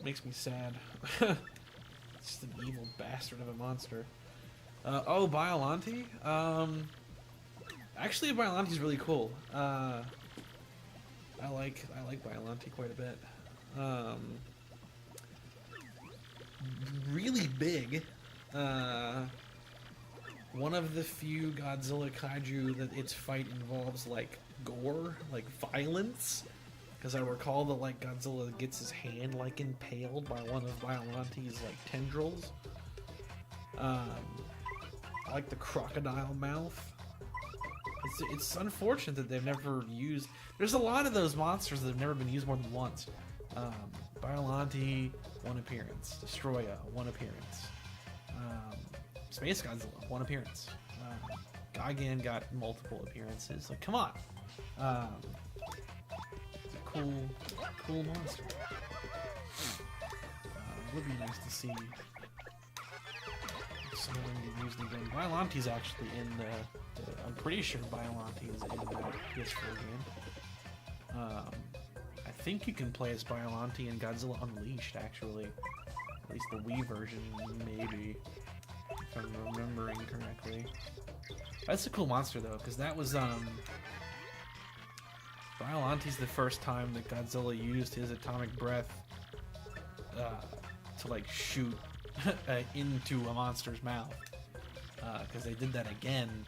Speaker 3: Makes me sad. It's just an evil bastard of a monster. Oh, Biollante? Actually, Biolante's really cool. I like Biollante quite a bit. Really big. One of the few Godzilla kaiju that its fight involves like gore, like violence. Because I recall that like Godzilla gets his hand like impaled by one of Biolante's like tendrils. I like the crocodile mouth. It's unfortunate that they've never used. There's a lot of those monsters that have never been used more than once. Biollante, 1 appearance. Destroya, 1 appearance. Space Godzilla, 1 appearance. Gigan got multiple appearances. Like, come on. It's a cool monster. It would be nice to see some of them get used again. Biolante's actually in the I'm pretty sure Biollante is in that PS4 game. I think you can play as Biollante in Godzilla Unleashed, actually. At least the Wii version, maybe. If I'm remembering correctly. That's a cool monster, though, because that was, Biollante's the first time that Godzilla used his atomic breath to, like, shoot into a monster's mouth. Because they did that again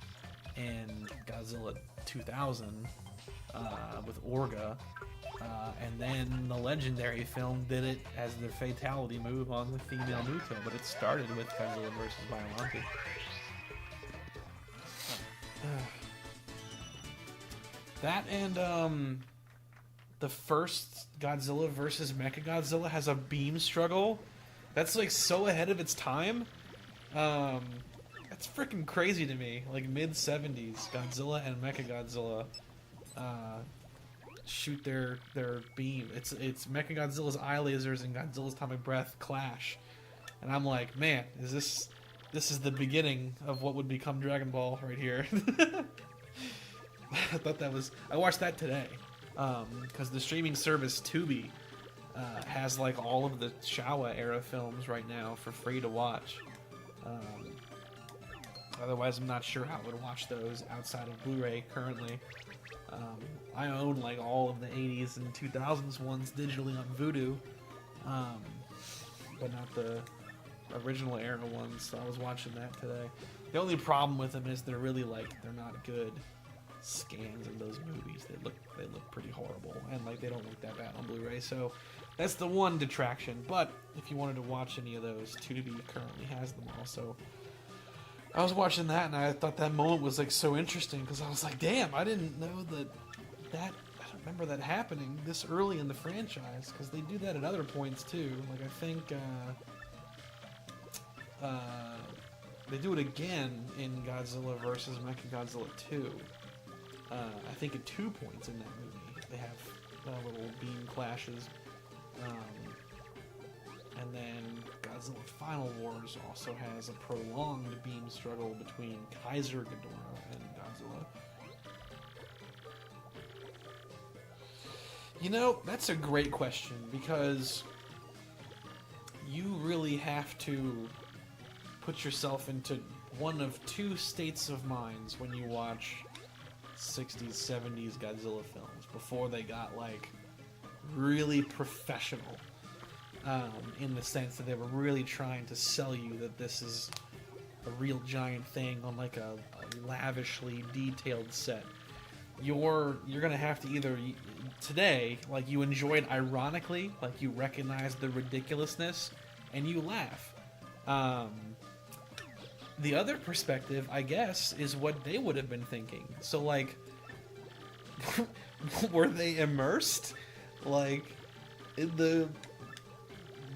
Speaker 3: in Godzilla 2000 with Orga. And then the legendary film did it as the fatality move on the female Muto, but it started with Godzilla vs. Biollante. That and the first Godzilla vs. Mechagodzilla has a beam struggle. That's like so ahead of its time. That's freaking crazy to me. Like mid-70s, Godzilla and Mechagodzilla shoot their beam. It's Mechagodzilla's eye lasers and Godzilla's atomic breath clash, and I'm like, man, this is the beginning of what would become Dragon Ball right here. I thought that was. I watched that today because the streaming service Tubi has like all of the Showa era films right now for free to watch. Otherwise, I'm not sure how I would watch those outside of Blu-ray currently. I own like all of the 80s and 2000s ones digitally on Vudu, but not the original era ones. So I was watching that today. The only problem with them is they're not good scans of those movies. They look pretty horrible, and like they don't look that bad on Blu-ray. So that's the one detraction. But if you wanted to watch any of those, Tubi currently has them all. So I was watching that, and I thought that moment was like so interesting because I was like, "Damn, I didn't know that." I don't remember that happening this early in the franchise because they do that at other points too. Like I think they do it again in Godzilla vs. Mechagodzilla 2. I think at 2 points in that movie they have little beam clashes. And then Godzilla Final Wars also has a prolonged beam struggle between Kaiser Ghidorah and Godzilla. You know, that's a great question because you really have to put yourself into one of two states of minds when you watch 60s, 70s Godzilla films before they got like really professional. In the sense that they were really trying to sell you that this is a real giant thing on like a lavishly detailed set. You're gonna have to either today, like you enjoy it ironically, like you recognize the ridiculousness and you laugh. The other perspective, I guess, is what they would have been thinking. So like, were they immersed? Like in the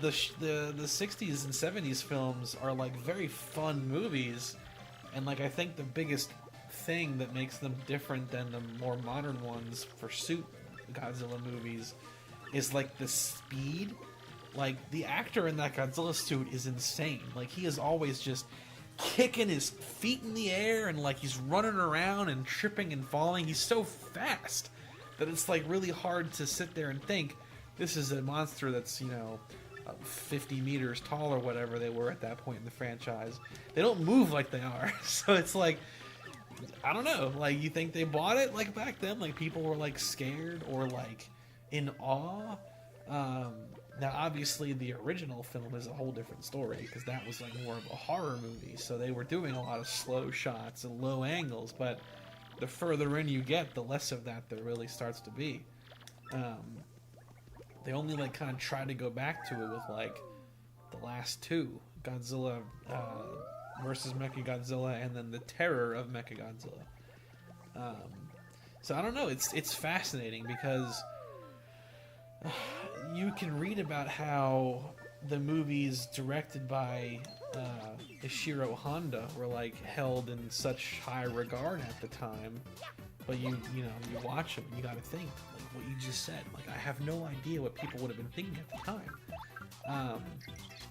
Speaker 3: 60s and 70s films are like very fun movies, and like I think the biggest thing that makes them different than the more modern ones for suit Godzilla movies is like the speed. Like the actor in that Godzilla suit is insane. Like he is always just kicking his feet in the air and like he's running around and tripping and falling. He's so fast that it's like really hard to sit there and think this is a monster that's, you know, 50 meters tall or whatever they were at that point in the franchise. They don't move like they are. So it's like, I don't know, like you think they bought it like back then, like people were like scared or like in awe. Now obviously the original film is a whole different story because that was like more of a horror movie, so they were doing a lot of slow shots and low angles, but the further in you get, the less of that there really starts to be. They only like kind of try to go back to it with like the last two, Godzilla versus Mechagodzilla, and then the Terror of Mechagodzilla. So I don't know. It's fascinating because you can read about how the movies directed by Ishiro Honda were like held in such high regard at the time, but you watch them, you got to think like what you just said. Like I have no idea what people would have been thinking at the time.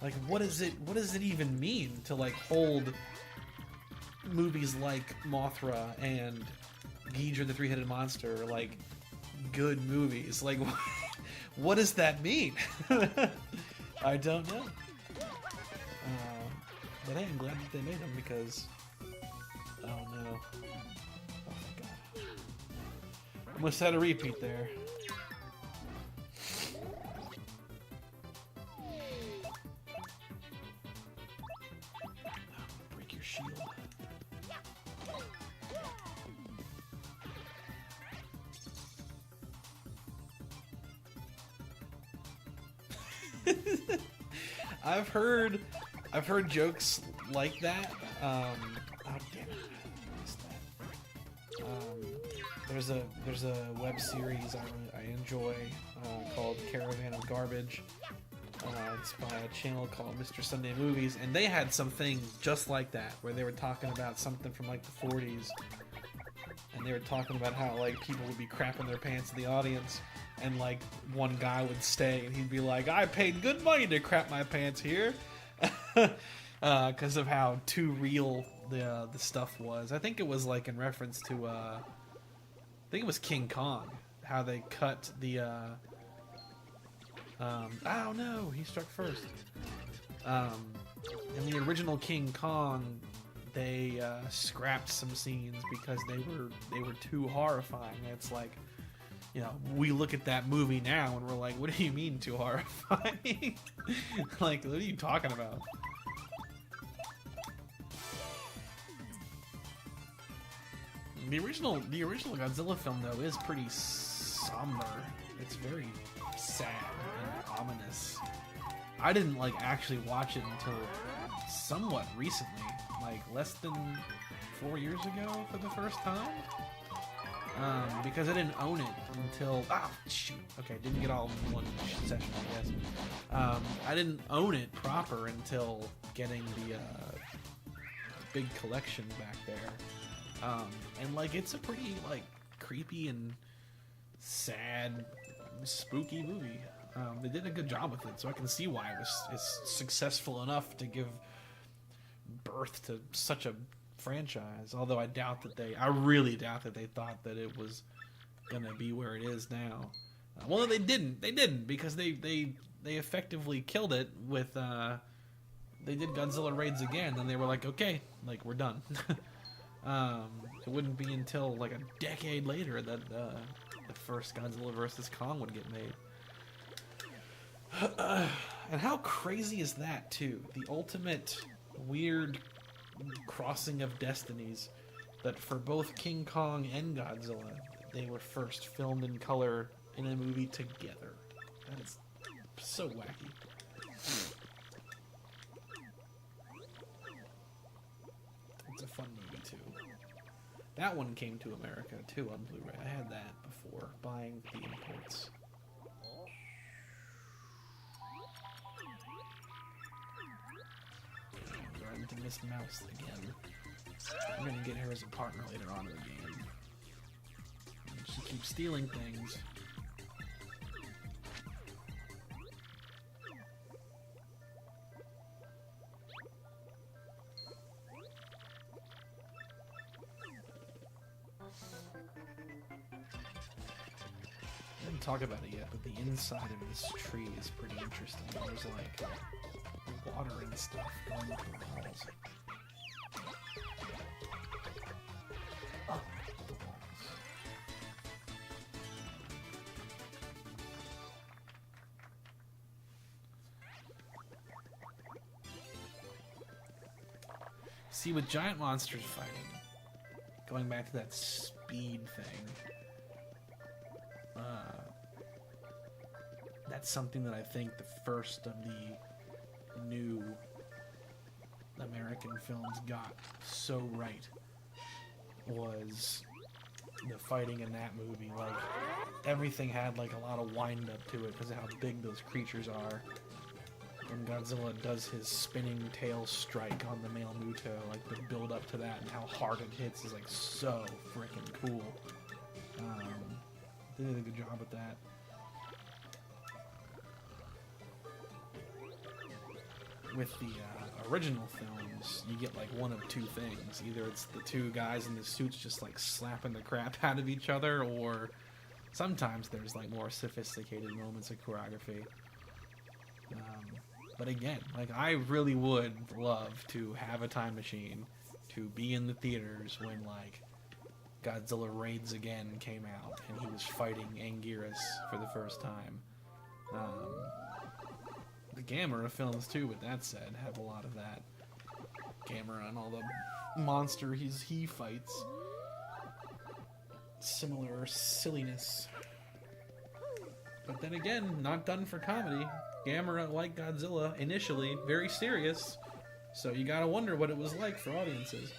Speaker 3: Like what does it even mean to like hold movies like Mothra and Ghidorah the Three-Headed Monster like good movies? Like what does that mean? I don't know. But hey, I'm glad that they made them because oh no, oh my god, almost had a repeat there. Break your shield. I've heard jokes like that. Oh damn it! I missed that. There's a web series I enjoy called Caravan of Garbage. It's by a channel called Mr. Sunday Movies, and they had something just like that where they were talking about something from like the 40s, and they were talking about how like people would be crapping their pants in the audience. And like one guy would stay and he'd be like, I paid good money to crap my pants here. Because of how too real the stuff was. I think it was like in reference to I think it was King Kong, how they cut the oh no, he struck first. In the original King Kong, they scrapped some scenes because they were too horrifying. It's like, you know, we look at that movie now and we're like, what do you mean too horrifying? Like, what are you talking about? The original Godzilla film, though, is pretty somber. It's very sad and ominous. I didn't, like, actually watch it until somewhat recently, like less than 4 years ago for the first time. Because I didn't own it until... Ah, shoot. Okay, didn't get all in one session, I guess. I didn't own it proper until getting the big collection back there. And, like, it's a pretty, like, creepy and sad, spooky movie. They did a good job with it, so I can see why it's successful enough to give birth to such a franchise. Although I really doubt that they thought that it was gonna be where it is now. Well, they didn't because they effectively killed it with they did Godzilla Raids again, and they were like, okay, like we're done. It wouldn't be until like a decade later that the first Godzilla vs. Kong would get made. And how crazy is that too? The ultimate weird crossing of destinies, that for both King Kong and Godzilla, they were first filmed in color in a movie together. That is so wacky. It's a fun movie too. That one came to America too on Blu-ray. I had that before buying the imports. To Miss Mouse again. I'm gonna get her as a partner later on in the game. She keeps stealing things. talk about it yet, but the inside of this tree is pretty interesting. There's like water and stuff going up the walls. Up the walls. See, with giant monsters fighting, going back to that speed thing, that's something that I think the first of the new American films got so right, was the fighting in that movie. Like, everything had like a lot of wind up to it because of how big those creatures are. When Godzilla does his spinning tail strike on the male Muto, like the build up to that and how hard it hits is like so freaking cool. They did a good job with that. With the original films, you get like one of two things. Either it's the two guys in the suits just like slapping the crap out of each other, or sometimes there's like more sophisticated moments of choreography. But again, like, I really would love to have a time machine to be in the theaters when like Godzilla Raids Again came out and he was fighting Anguirus for the first time. The Gamera films too, with that said, have a lot of that. Gamera and all the monster he fights. Similar silliness. But then again, not done for comedy. Gamera, like Godzilla, initially very serious, so you gotta wonder what it was like for audiences.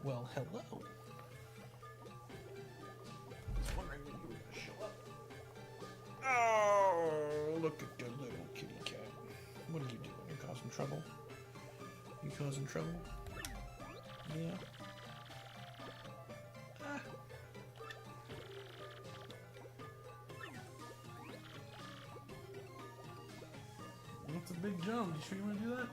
Speaker 3: Well, hello. I was wondering when you were going to show up. Oh, look at the little kitty cat. What are you doing? You causing trouble? You causing trouble? Yeah. Ah. That's a big jump. You sure you want to do that?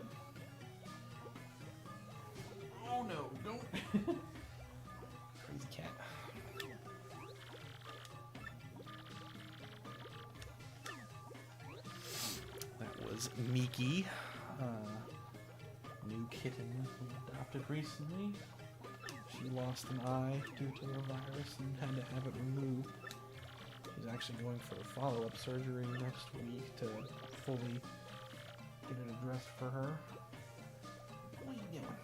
Speaker 3: Oh no, don't. Crazy cat. That was Miki, new kitten we adopted recently. She lost an eye due to a virus and had to have it removed. She's actually going for a follow-up surgery next week to fully get it addressed for her. What are you doing?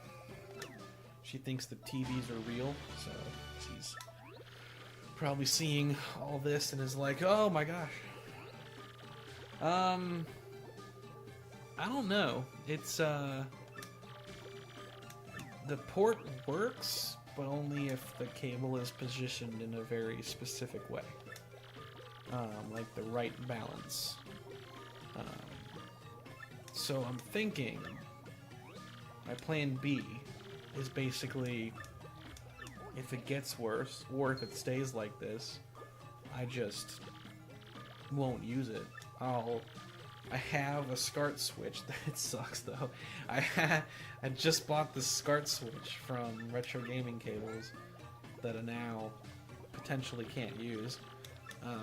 Speaker 3: She thinks the TVs are real, so she's probably seeing all this and is like, oh my gosh. I don't know. It's, the port works, but only if the cable is positioned in a very specific way. Like the right balance. So I'm thinking, my plan B is basically, if it gets worse, or if it stays like this, I just won't use it. I have a SCART switch. That sucks though. I just bought the SCART switch from Retro Gaming Cables that I now potentially can't use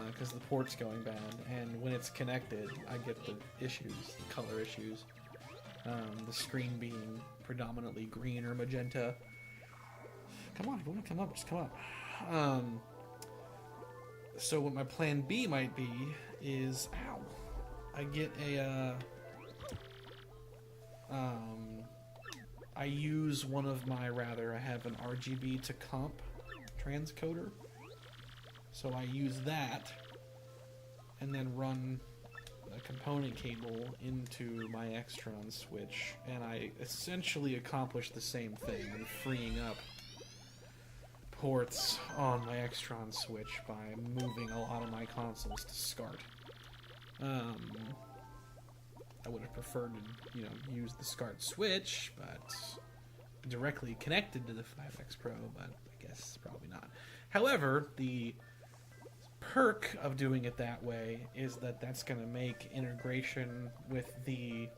Speaker 3: because the port's going bad, and when it's connected I get the issues, the color issues. The screen being predominantly green or magenta. Come on, if you want to come up, just come up. So what my plan B might be is, ow, I get a, I use one of my, I have an RGB to comp transcoder. So I use that and then run a component cable into my Extron switch, and I essentially accomplish the same thing. I'm freeing up ports on my Extron switch by moving a lot of my consoles to SCART. I would have preferred to, use the SCART switch, but directly connected to the 5X Pro, but I guess probably not. However, the perk of doing it that way is that that's going to make integration with the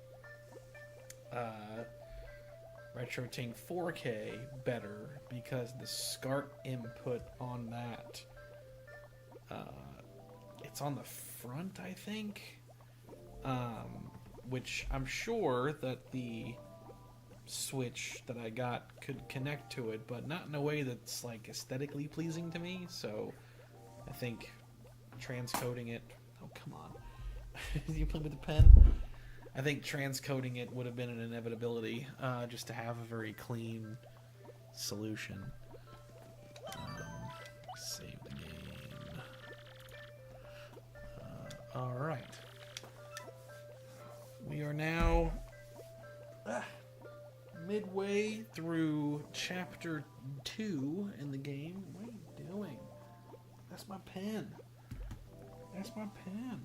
Speaker 3: RetroTINK 4K better, because the SCART input on that, it's on the front, I think, which I'm sure that the Switch that I got could connect to it, but not in a way that's like aesthetically pleasing to me. So I think transcoding it, oh come on, you play with the pen? I think transcoding it would have been an inevitability, just to have a very clean solution. Save the game. Alright. We are now midway through Chapter 2 in the game. What are you doing? That's my pen. That's my pen.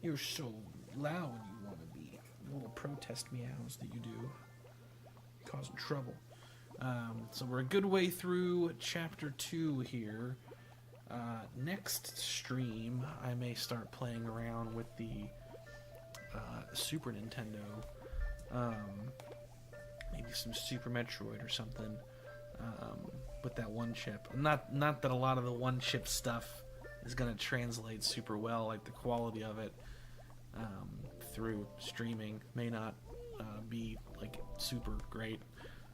Speaker 3: You're so loud you want to be. The little protest meows that you do. Causing trouble. So we're a good way through Chapter 2 here. Next stream, I may start playing around with the Super Nintendo. Maybe some Super Metroid or something. With that one chip. Not that a lot of the one chip stuff is going to translate super well, like the quality of it through streaming may not be like super great,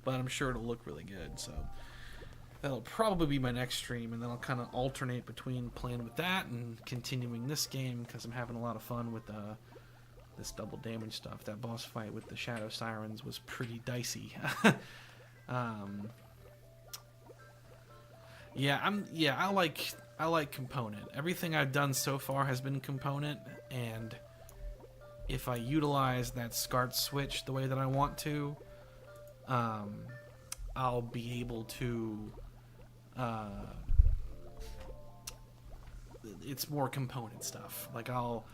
Speaker 3: but I'm sure it'll look really good. So that'll probably be my next stream, and then I'll kind of alternate between playing with that and continuing this game, because I'm having a lot of fun with this double damage stuff. That boss fight with the Shadow Sirens was pretty dicey. I like component. Everything I've done so far has been component, and if I utilize that SCART switch the way that I want to, I'll be able to. It's more component stuff. Like I'll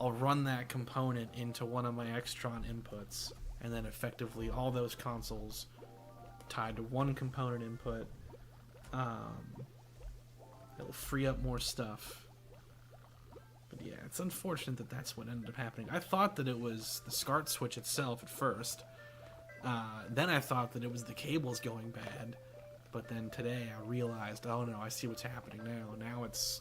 Speaker 3: run that component into one of my Extron inputs, and then effectively all those consoles tied to one component input. It'll free up more stuff. But yeah, it's unfortunate that that's what ended up happening. I thought that it was the SCART switch itself at first. Then I thought that it was the cables going bad. But then today I realized, oh no, I see what's happening now. Now it's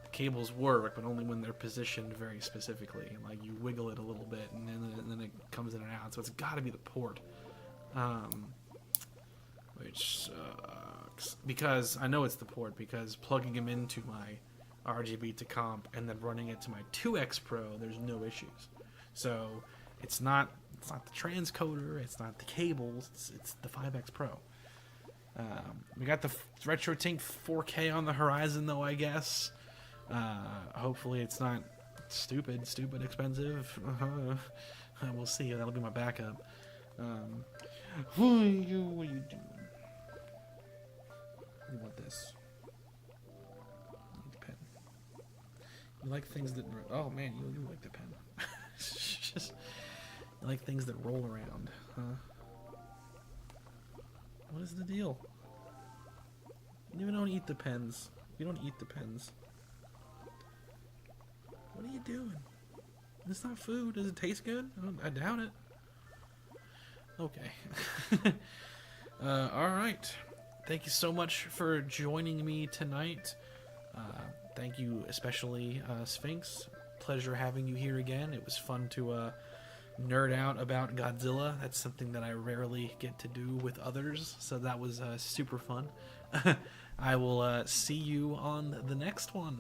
Speaker 3: the cables work, but only when they're positioned very specifically. Like you wiggle it a little bit, and then it comes in and out. So it's got to be the port, which sucks. Because I know it's the port, because plugging them into my RGB to comp and then running it to my 2X Pro, there's no issues. So it's not the transcoder, it's not the cables, it's the 5X Pro. We got the RetroTINK 4K on the horizon, though, I guess. Hopefully it's not stupid expensive. We'll see. That'll be my backup. What are you doing? You want this. You need the pen. You like things that... Oh, man, you like the pen. Just, you like things that roll around, huh? What is the deal? You don't eat the pens. You don't eat the pens. What are you doing? It's not food. Does it taste good? I doubt it. Okay. Alright. Thank you so much for joining me tonight. Thank you especially, Sphinx. Pleasure having you here again. It was fun to nerd out about Godzilla. That's something that I rarely get to do with others, so that was super fun. I will see you on the next one.